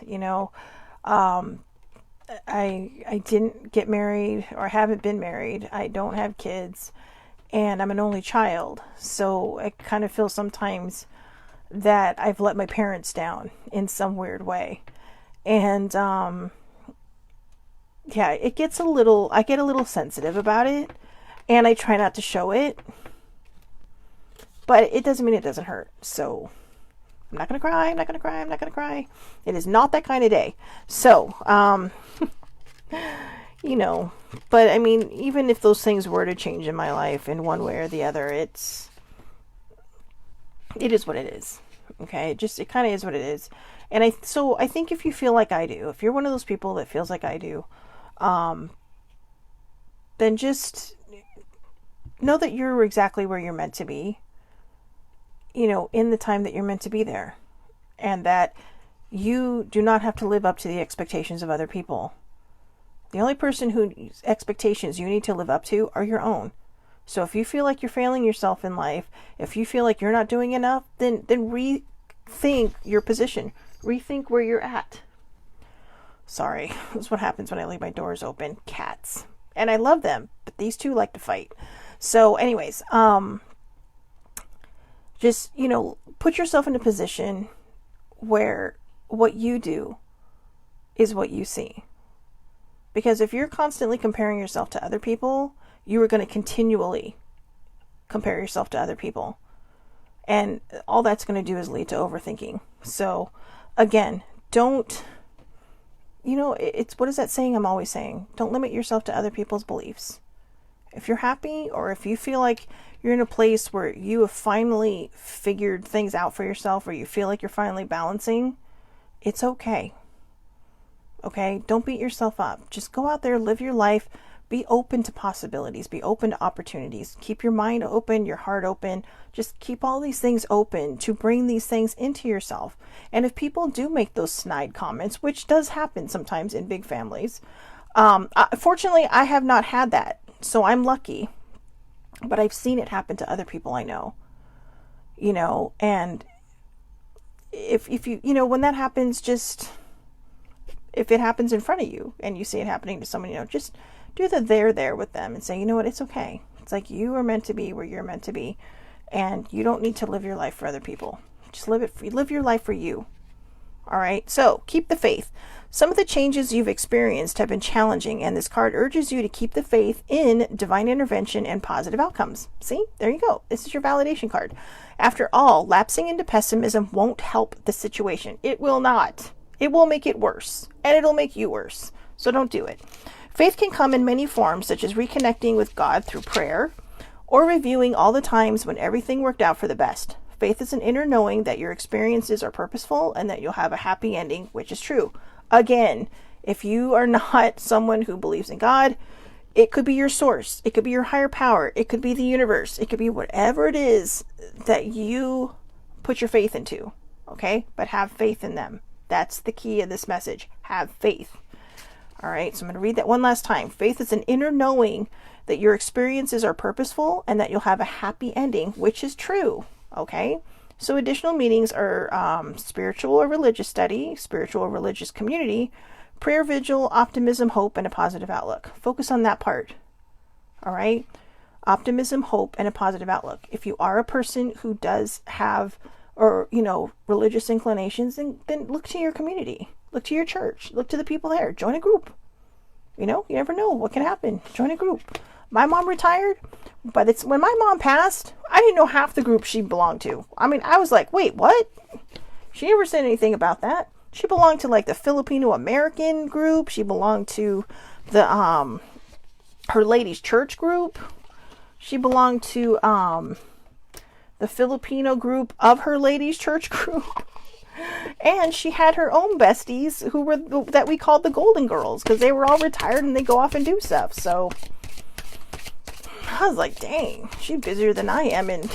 I didn't get married, or haven't been married. I don't have kids, and I'm an only child. So I kind of feel sometimes that I've let my parents down in some weird way. And I get a little sensitive about it, and I try not to show it. But it doesn't mean it doesn't hurt. So I'm not going to cry. It is not that kind of day. So, but I mean, even if those things were to change in my life in one way or the other, it is what it is. Okay. It kind of is what it is. And I think if you feel like I do, if you're one of those people that feels like I do, then just know that you're exactly where you're meant to be, in the time that you're meant to be there, and that you do not have to live up to the expectations of other people. The only person whose expectations you need to live up to are your own. So if you feel like you're failing yourself in life, if you feel like you're not doing enough, then rethink your position. Rethink where you're at. Sorry, that's what happens when I leave my doors open. Cats. And I love them, but these two like to fight. So anyways, just, put yourself in a position where what you do is what you see. Because if you're constantly comparing yourself to other people, you are going to continually compare yourself to other people. And all that's going to do is lead to overthinking. So again, don't, what is that saying I'm always saying? Don't limit yourself to other people's beliefs. If you're happy, or if you feel like you're in a place where you have finally figured things out for yourself, or you feel like you're finally balancing, it's okay. Okay? Don't beat yourself up. Just go out there, live your life, be open to possibilities, be open to opportunities. Keep your mind open, your heart open. Just keep all these things open to bring these things into yourself. And if people do make those snide comments, which does happen sometimes in big families, fortunately, I have not had that. So I'm lucky, but I've seen it happen to other people I know, and if you, when that happens, just, if it happens in front of you and you see it happening to someone, just do the there with them and say, you know what, it's okay. It's like you are meant to be where you're meant to be, and you don't need to live your life for other people. Just live your life for you. All right. So keep the faith. Some of the changes you've experienced have been challenging, and this card urges you to keep the faith in divine intervention and positive outcomes. See, there you go. This is your validation card. After all, lapsing into pessimism won't help the situation. It will not. It will make it worse, and it'll make you worse. So don't do it. Faith can come in many forms, such as reconnecting with God through prayer, or reviewing all the times when everything worked out for the best. Faith is an inner knowing that your experiences are purposeful and that you'll have a happy ending, which is true. Again, if you are not someone who believes in God, it could be your source. It could be your higher power. It could be the universe. It could be whatever it is that you put your faith into. Okay? But have faith in them. That's the key of this message. Have faith. All right, so I'm going to read that one last time. Faith is an inner knowing that your experiences are purposeful and that you'll have a happy ending, which is true. Okay? So additional meanings are spiritual or religious study, spiritual or religious community, prayer vigil, optimism, hope, and a positive outlook. Focus on that part. All right? Optimism, hope, and a positive outlook. If you are a person who does have, or, religious inclinations, then look to your community. Look to your church. Look to the people there. Join a group. You never know what can happen. Join a group. My mom retired, but when my mom passed, I didn't know half the group she belonged to. I mean, I was like, wait, what? She never said anything about that. She belonged to like the Filipino American group. She belonged to the Her Ladies Church group. She belonged to the Filipino group of Her Ladies Church group. And she had her own besties who were that we called the Golden Girls, because they were all retired and they go off and do stuff. So I was like, dang, she's busier than I am, and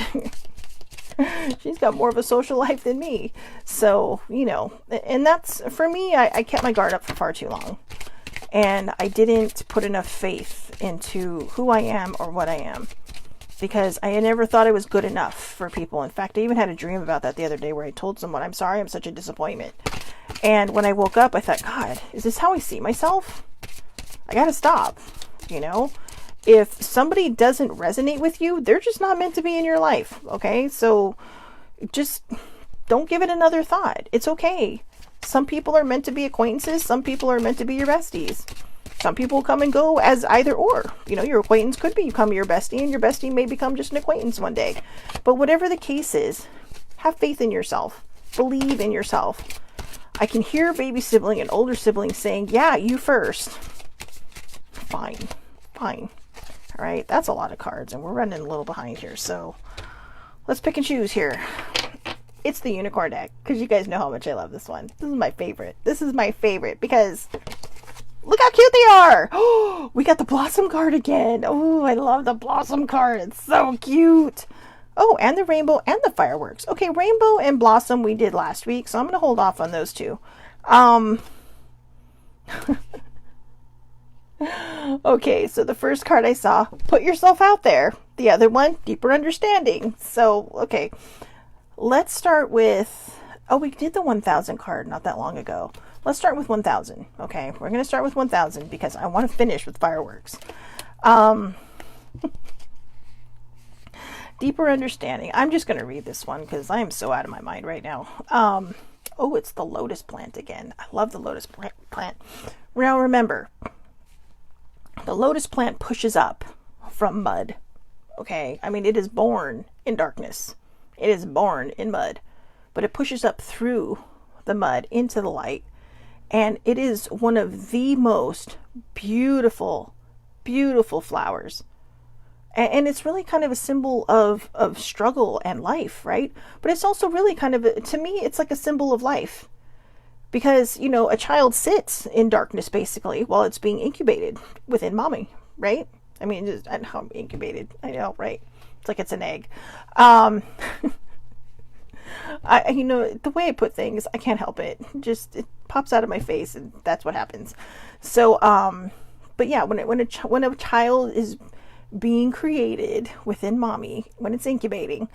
she's got more of a social life than me. So, and that's, for me, I kept my guard up for far too long. And I didn't put enough faith into who I am or what I am, because I had never thought I was good enough for people. In fact, I even had a dream about that the other day where I told someone, I'm sorry, I'm such a disappointment. And when I woke up, I thought, God, is this how I see myself? I gotta stop, If somebody doesn't resonate with you, they're just not meant to be in your life, okay? So just don't give it another thought. It's okay. Some people are meant to be acquaintances. Some people are meant to be your besties. Some people come and go as either or. Your acquaintance could become your bestie, and your bestie may become just an acquaintance one day. But whatever the case is, have faith in yourself. Believe in yourself. I can hear baby sibling and older sibling saying, yeah, you first. Fine. All right, that's a lot of cards, and we're running a little behind here. So let's pick and choose here. It's the unicorn deck, because you guys know how much I love this one. This is my favorite because look how cute they are. Oh, we got the blossom card again. Oh, I love the blossom card. It's so cute. Oh, and the rainbow and the fireworks. Okay, rainbow and blossom we did last week, so I'm going to hold off on those two. Okay, so the first card I saw, put yourself out there. The other one, deeper understanding. So, okay, let's start with, we did the 1000 card not that long ago. Let's start with 1000. Okay, we're going to start with 1000 because I want to finish with fireworks. Deeper understanding. I'm just going to read this one because I am so out of my mind right now. It's the Lotus Plant again. I love the Lotus Plant. Now remember, the Lotus Plant pushes up from mud. Okay, I mean, it is born in darkness. It is born in mud, but it pushes up through the mud into the light. And it is one of the most beautiful, beautiful flowers. And it's really kind of a symbol of struggle and life, right? But it's also really kind of, to me, it's like a symbol of life. Because, a child sits in darkness, basically, while it's being incubated within mommy, right? I mean, I know, incubated. I know, right? It's like it's an egg. The way I put things, I can't help it. It pops out of my face, and that's what happens. So, but yeah, when a child is being created within mommy, when it's incubating,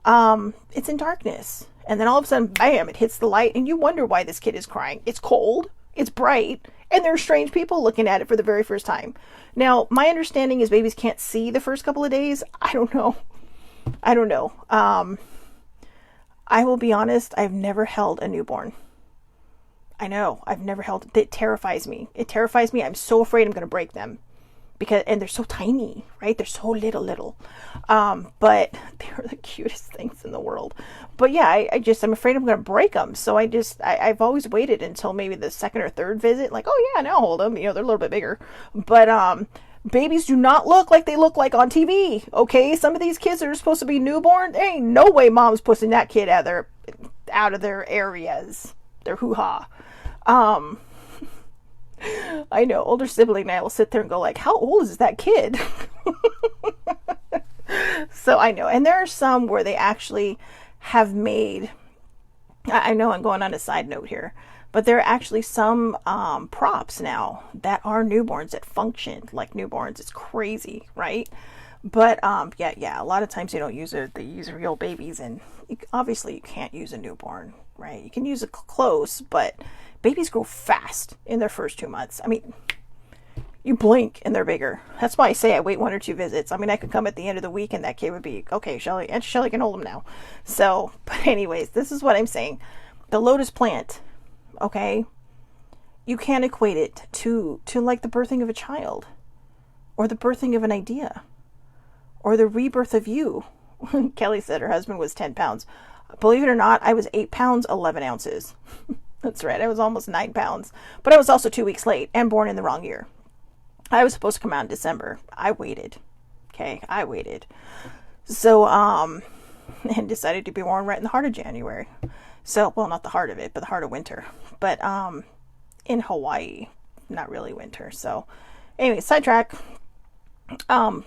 it's in darkness. And then all of a sudden, bam, it hits the light, and you wonder why this kid is crying. It's cold. It's bright, and there are strange people looking at it for the very first time. Now, my understanding is babies can't see the first couple of days. I don't know. I will be honest, I've never held a newborn. I know, I've never held it. It terrifies me. I'm so afraid I'm going to break them. And they're so tiny, right? They're so little. But they're the cutest things in the world. But yeah, I'm afraid I'm going to break them. So I've always waited until maybe the second or third visit. Like, oh yeah, now I'll hold them. They're a little bit bigger. But, babies do not look like they look like on TV. Okay. Some of these kids that are supposed to be newborn, there ain't no way mom's pushing that kid out of their areas, their hoo-ha. I know, older sibling and I will sit there and go like, how old is that kid? So I know. And there are some where they actually have made, I know I'm going on a side note here, but there are actually some props now that are newborns that function like newborns. It's crazy, right? But yeah, a lot of times they don't use it. They use real babies, and obviously you can't use a newborn, right? You can use it close, but babies grow fast in their first 2 months. I mean, you blink and they're bigger. That's why I say I wait 1 or 2 visits. I mean, I could come at the end of the week and that kid would be, okay, Shelly can hold him now. So, but anyways, this is what I'm saying. The lotus plant, okay, you can't equate it to like the birthing of a child or the birthing of an idea or the rebirth of you. Kelly said her husband was 10 pounds. Believe it or not, I was 8 pounds, 11 ounces. That's right. I was almost 9 pounds, but I was also 2 weeks late and born in the wrong year. I was supposed to come out in December. I waited. Okay. I waited. So, and decided to be born right in the heart of January. So, well, not the heart of it, but the heart of winter. But, in Hawaii, not really winter. So anyway, sidetrack. So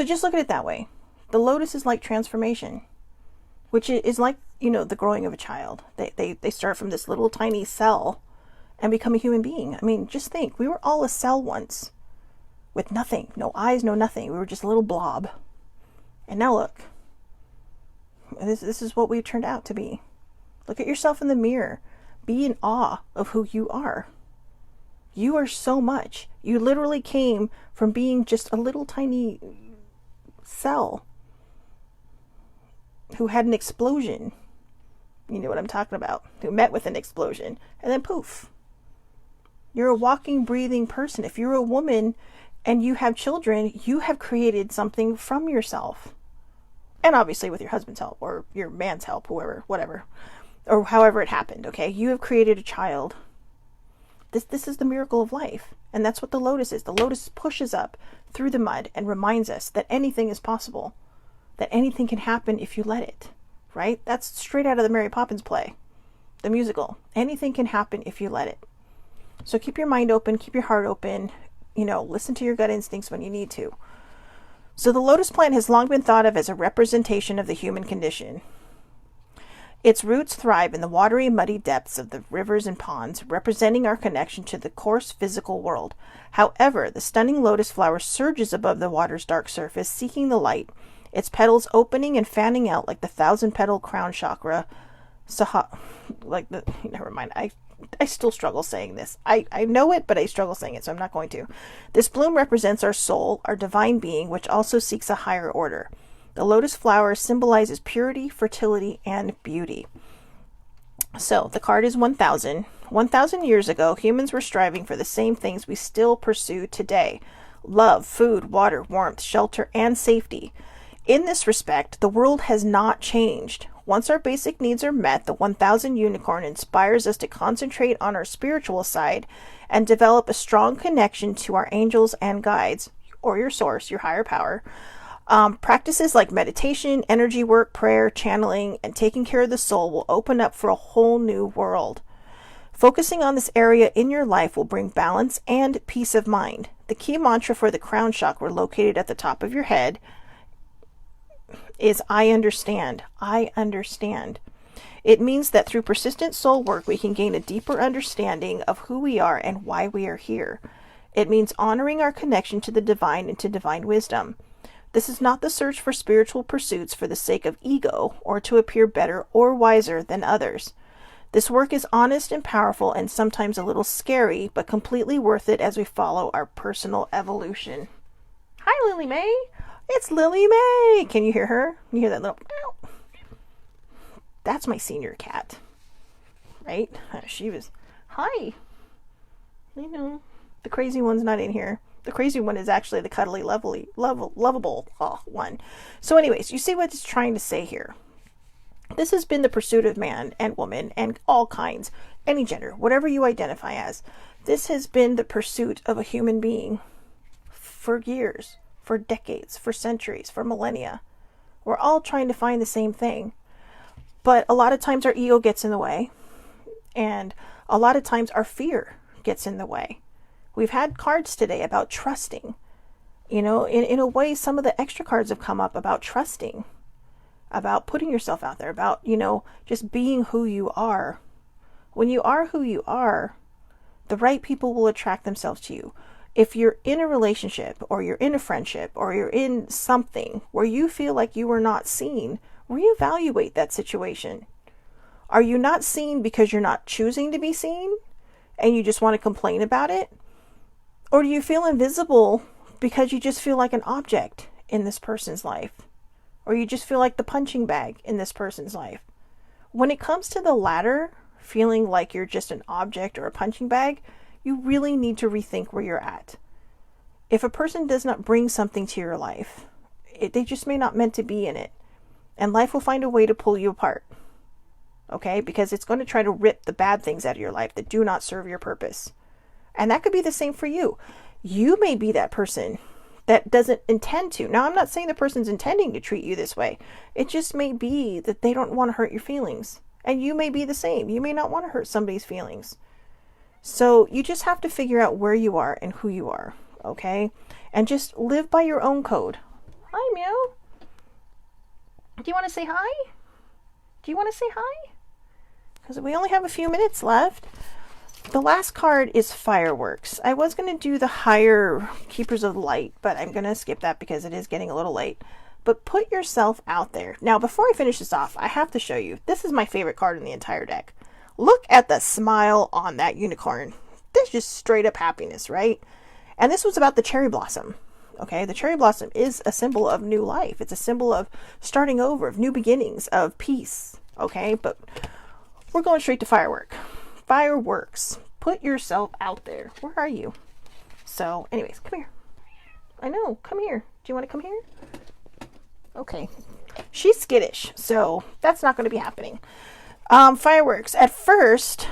just look at it that way. The lotus is like transformation, which is like, the growing of a child. They start from this little tiny cell and become a human being. I mean, just think, we were all a cell once with nothing, no eyes, no nothing. We were just a little blob. And now look, this is what we've turned out to be. Look at yourself in the mirror. Be in awe of who you are. You are so much. You literally came from being just a little tiny cell who had an explosion. You know what I'm talking about. Who met with an explosion. And then poof. You're a walking, breathing person. If you're a woman and you have children, you have created something from yourself. And obviously with your husband's help or your man's help, whoever, whatever. Or however it happened, okay? You have created a child. This is the miracle of life. And that's what the lotus is. The lotus pushes up through the mud and reminds us that anything is possible. That anything can happen if you let it. Right? That's straight out of the Mary Poppins play. The musical. Anything can happen if you let it. So keep your mind open. Keep your heart open. Listen to your gut instincts when you need to. So the lotus plant has long been thought of as a representation of the human condition. Its roots thrive in the watery, muddy depths of the rivers and ponds, representing our connection to the coarse physical world. However, the stunning lotus flower surges above the water's dark surface, seeking the light, its petals opening and fanning out like the 1,000-petal crown chakra. Never mind. I still struggle saying this. I know it, but I struggle saying it, so I'm not going to. This bloom represents our soul, our divine being, which also seeks a higher order. The lotus flower symbolizes purity, fertility, and beauty. So the card is 1,000. 1,000 years ago, humans were striving for the same things we still pursue today. Love, food, water, warmth, shelter, and safety. In this respect, the world has not changed. Once our basic needs are met, the 1,000 unicorn inspires us to concentrate on our spiritual side and develop a strong connection to our angels and guides, or your source, your higher power. Practices like meditation, energy work, prayer, channeling, and taking care of the soul will open up for a whole new world. Focusing on this area in your life will bring balance and peace of mind. The key mantra for the crown chakra, located at the top of your head, is I understand. I understand. It means that through persistent soul work, we can gain a deeper understanding of who we are and why we are here. It means honoring our connection to the divine and to divine wisdom. This is not the search for spiritual pursuits for the sake of ego or to appear better or wiser than others. This work is honest and powerful and sometimes a little scary, but completely worth it as we follow our personal evolution. Hi, Lily May. It's Lily May. Can you hear her? You hear that little meow? That's my senior cat. Right? She was, hi. You know, the crazy one's not in here. The crazy one is actually the cuddly, lovable one. So anyways, you see what it's trying to say here. This has been the pursuit of man and woman and all kinds, any gender, whatever you identify as. This has been the pursuit of a human being for years, for decades, for centuries, for millennia. We're all trying to find the same thing. But a lot of times our ego gets in the way. And a lot of times our fear gets in the way. We've had cards today about trusting. You know, in a way, some of the extra cards have come up about trusting, about putting yourself out there, about, you know, just being who you are. When you are who you are, the right people will attract themselves to you. If you're in a relationship or you're in a friendship or you're in something where you feel like you are not seen, reevaluate that situation. Are you not seen because you're not choosing to be seen and you just want to complain about it? Or do you feel invisible because you just feel like an object in this person's life? Or you just feel like the punching bag in this person's life? When it comes to the latter, feeling like you're just an object or a punching bag, you really need to rethink where you're at. If a person does not bring something to your life, they just may not meant to be in it. And life will find a way to pull you apart. Okay? Because it's going to try to rip the bad things out of your life that do not serve your purpose. And that could be the same for you. You may be that person that doesn't intend to. Now, I'm not saying the person's intending to treat you this way. It just may be that they don't want to hurt your feelings. And you may be the same. You may not want to hurt somebody's feelings. So you just have to figure out where you are and who you are. Okay? And just live by your own code. Hi, Meow. Do you want to say hi? Do you want to say hi? Because we only have a few minutes left. The last card is Fireworks. I was going to do the higher Keepers of Light, but I'm going to skip that because it is getting a little late. But put yourself out there. Now, before I finish this off, I have to show you. This is my favorite card in the entire deck. Look at the smile on that unicorn. This is just straight up happiness, right? And this was about the cherry blossom. Okay, the cherry blossom is a symbol of new life. It's a symbol of starting over, of new beginnings, of peace. Okay, but we're going straight to Fireworks. Put yourself out there. Where are you? So, anyways, come here. I know, come here. Do you want to come here? Okay. She's skittish, so that's not going to be happening. Fireworks. At first,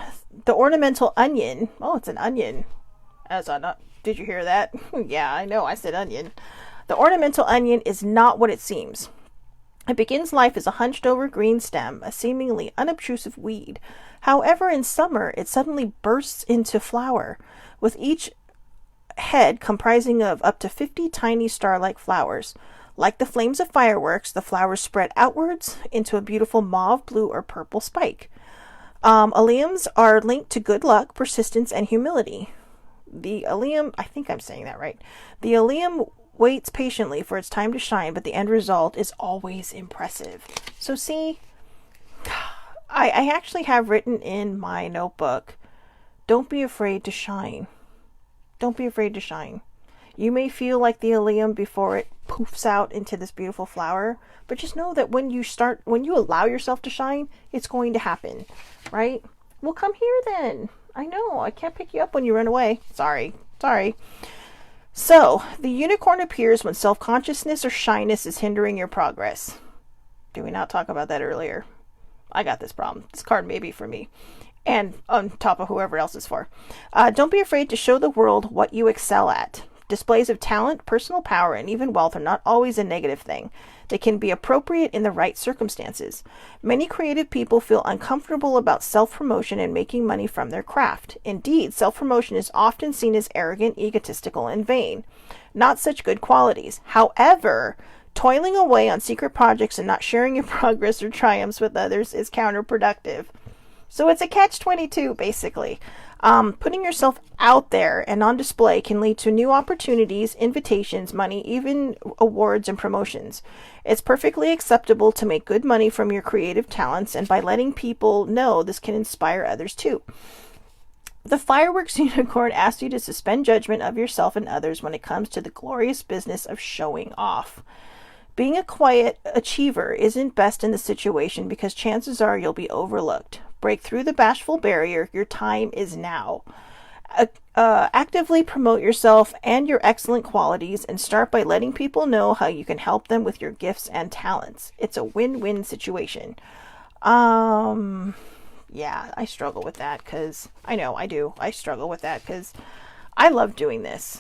the Ornamental Onion. Oh, it's an onion. Did you hear that? Yeah, I know. I said onion. The Ornamental Onion is not what it seems. It begins life as a hunched-over green stem, a seemingly unobtrusive weed. However, in summer, it suddenly bursts into flower, with each head comprising of up to 50 tiny star-like flowers. Like the flames of fireworks, the flowers spread outwards into a beautiful mauve, blue, or purple spike. Alliums are linked to good luck, persistence, and humility. The allium, I think I'm saying that right. The allium waits patiently for its time to shine, but the end result is always impressive. So see, I actually have written in my notebook, don't be afraid to shine. Don't be afraid to shine. You may feel like the allium before it poofs out into this beautiful flower, but just know that when you allow yourself to shine, it's going to happen, right? Well, come here then. I know, I can't pick you up when you run away. Sorry. So, the unicorn appears when self-consciousness or shyness is hindering your progress. Did we not talk about that earlier? I got this problem. This card may be for me. And on top of whoever else is for. Don't be afraid to show the world what you excel at. Displays of talent, personal power, and even wealth are not always a negative thing. They can be appropriate in the right circumstances. Many creative people feel uncomfortable about self-promotion and making money from their craft. Indeed, self-promotion is often seen as arrogant, egotistical, and vain. Not such good qualities. However, toiling away on secret projects and not sharing your progress or triumphs with others is counterproductive. So it's a catch-22, basically. Putting yourself out there and on display can lead to new opportunities, invitations, money, even awards and promotions. It's perfectly acceptable to make good money from your creative talents, and by letting people know, this can inspire others too. The fireworks unicorn asks you to suspend judgment of yourself and others when it comes to the glorious business of showing off. Being a quiet achiever isn't best in the situation because chances are you'll be overlooked. Break through the bashful barrier. Your time is now. Actively promote yourself and your excellent qualities, and start by letting people know how you can help them with your gifts and talents. It's a win-win situation. Yeah, I struggle with that because I know I do. I struggle with that because I love doing this,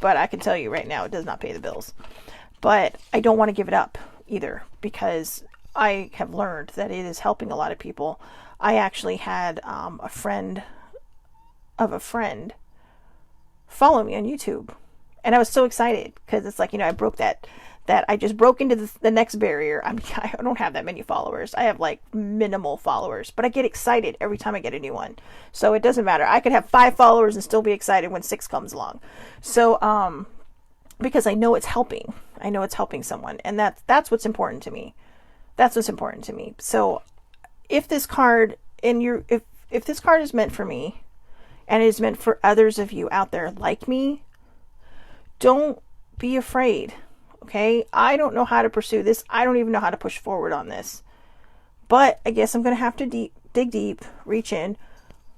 but I can tell you right now it does not pay the bills. But I don't want to give it up either because I have learned that it is helping a lot of people. I actually had a friend of a friend follow me on YouTube, and I was so excited because it's like, I broke that I just broke into the next barrier. I don't have that many followers. I have like minimal followers, but I get excited every time I get a new one. So it doesn't matter. I could have 5 followers and still be excited when 6 comes along. So because I know it's helping. I know it's helping someone, and that's what's important to me. That's what's important to me. So if this card if this card is meant for me, and it is meant for others of you out there like me, don't be afraid. Okay? I don't know how to pursue this. I don't even know how to push forward on this. But I guess I'm going to have to dig deep, reach in,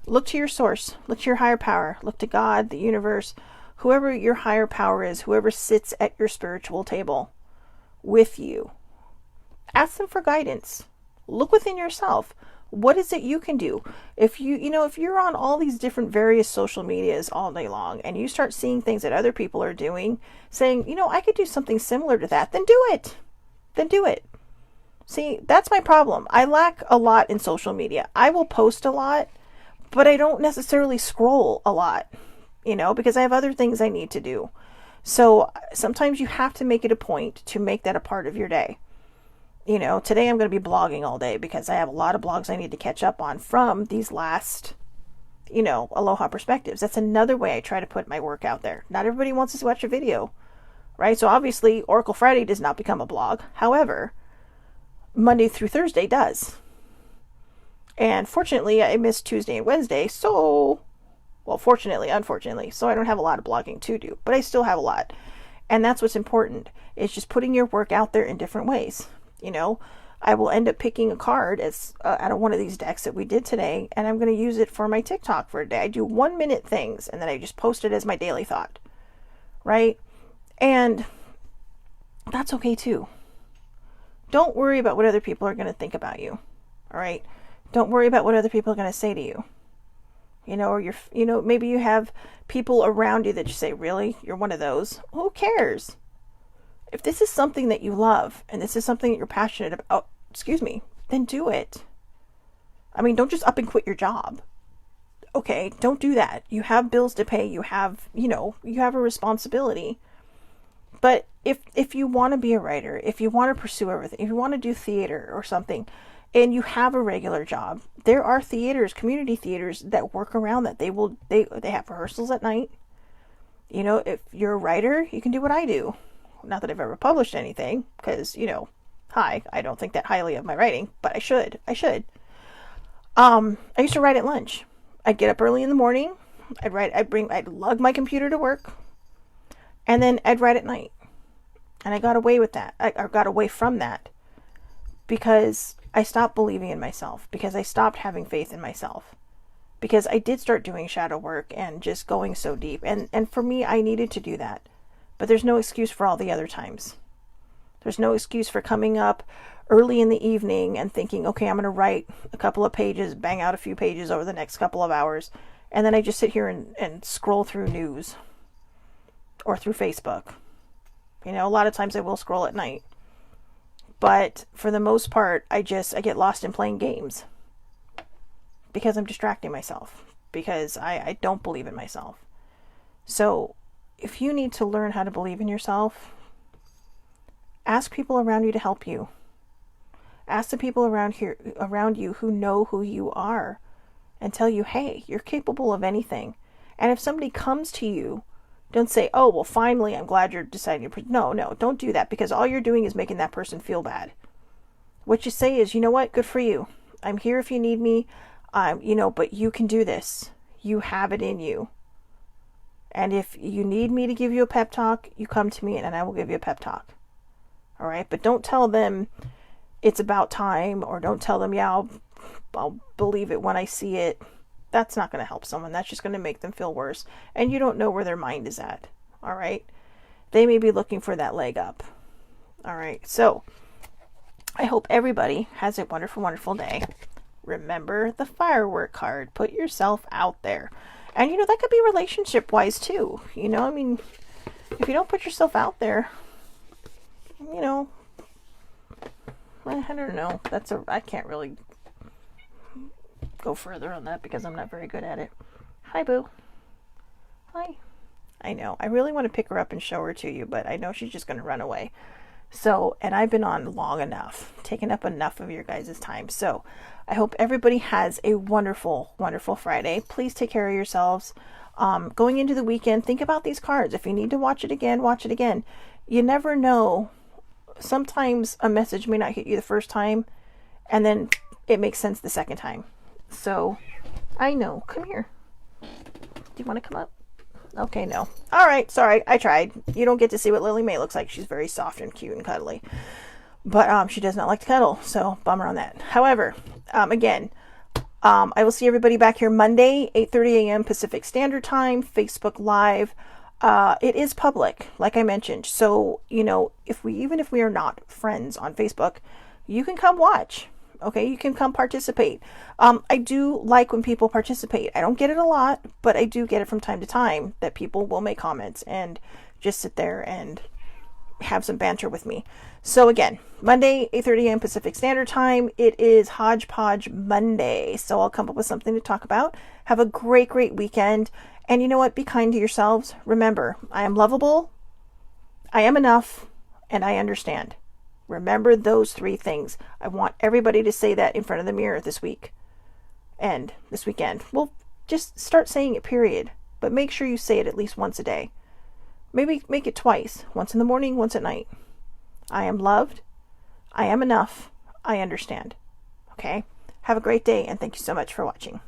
look to your source, look to your higher power, look to God, the universe, whoever your higher power is, whoever sits at your spiritual table with you. Ask them for guidance. Look within yourself. What is it you can do? If if you're on all these different various social medias all day long and you start seeing things that other people are doing, saying, I could do something similar to that, then do it. Then do it. See, that's my problem. I lack a lot in social media. I will post a lot, but I don't necessarily scroll a lot, because I have other things I need to do. So sometimes you have to make it a point to make that a part of your day. Today I'm going to be blogging all day because I have a lot of blogs I need to catch up on from these last, Aloha perspectives. That's another way I try to put my work out there. Not everybody wants to watch a video, right? So obviously Oracle Friday does not become a blog. However, Monday through Thursday does. And fortunately, I missed Tuesday and Wednesday. Fortunately, unfortunately. So I don't have a lot of blogging to do, but I still have a lot. And that's what's important. It's just putting your work out there in different ways. I will end up picking a card out of one of these decks that we did today, and I'm going to use it for my TikTok for a day. I do 1-minute things, and then I just post it as my daily thought, right? And that's okay too. Don't worry about what other people are going to think about you, all right? Don't worry about what other people are going to say to you. Or maybe you have people around you that just say, really? You're one of those? Who cares? If this is something that you love and this is something that you're passionate about, then do it. Don't just up and quit your job. Okay, don't do that. You have bills to pay. You have, you have a responsibility. But if you want to be a writer, if you want to pursue everything, if you want to do theater or something, and you have a regular job, there are theaters, community theaters that work around that. They have rehearsals at night. If you're a writer, you can do what I do. Not that I've ever published anything, because, I don't think that highly of my writing, but I should. I used to write at lunch. I'd get up early in the morning. I'd lug my computer to work, and then I'd write at night. And I got away with that. I got away from that because I stopped believing in myself, because I stopped having faith in myself, because I did start doing shadow work and just going so deep. And for me, I needed to do that. But there's no excuse for all the other times. There's no excuse for coming up early in the evening and thinking, okay, I'm going to write a couple of pages, bang out a few pages over the next couple of hours. And then I just sit here and scroll through news or through Facebook. A lot of times I will scroll at night. But for the most part, I get lost in playing games because I'm distracting myself, because I don't believe in myself. So if you need to learn how to believe in yourself, ask people around you to help you. Ask the people around you who know who you are and tell you, hey, you're capable of anything. And if somebody comes to you, don't say, oh, well, finally, I'm glad you're deciding to... No, don't do that, because all you're doing is making that person feel bad. What you say is, you know what? Good for you. I'm here if you need me. But you can do this. You have it in you. And if you need me to give you a pep talk, you come to me and I will give you a pep talk. All right? But don't tell them it's about time, or don't tell them, yeah, I'll believe it when I see it. That's not going to help someone. That's just going to make them feel worse. And you don't know where their mind is at. All right? They may be looking for that leg up. All right? So I hope everybody has a wonderful, wonderful day. Remember the firework card. Put yourself out there. And, that could be relationship-wise, too. If you don't put yourself out there, I don't know. I can't really go further on that because I'm not very good at it. Hi, Boo. Hi. I know. I really want to pick her up and show her to you, but I know she's just going to run away. So, and I've been on long enough, taken up enough of your guys' time. So, I hope everybody has a wonderful, wonderful Friday. Please take care of yourselves. Going into the weekend, think about these cards. If you need to watch it again, watch it again. You never know. Sometimes a message may not hit you the first time, and then it makes sense the second time. So, I know. Come here. Do you want to come up? Okay, no. All right, sorry. I tried. You don't get to see what Lily Mae looks like. She's very soft and cute and cuddly. But she does not like to cuddle, so bummer on that. However, again, I will see everybody back here Monday, 8:30 a.m. Pacific Standard Time, Facebook Live. It is public, like I mentioned. So, if we are not friends on Facebook, you can come watch. Okay, you can come participate. I do like when people participate. I don't get it a lot, but I do get it from time to time that people will make comments and just sit there and have some banter with me. So again, Monday, 8:30 a.m. Pacific Standard Time. It is Hodgepodge Monday, so I'll come up with something to talk about. Have a great, great weekend. And you know what? Be kind to yourselves. Remember, I am lovable, I am enough, and I understand. Remember those 3 things. I want everybody to say that in front of the mirror this week and this weekend. Well, just start saying it, period. But make sure you say it at least once a day. Maybe make it twice. Once in the morning, once at night. I am loved. I am enough. I understand. Okay? Have a great day, and thank you so much for watching.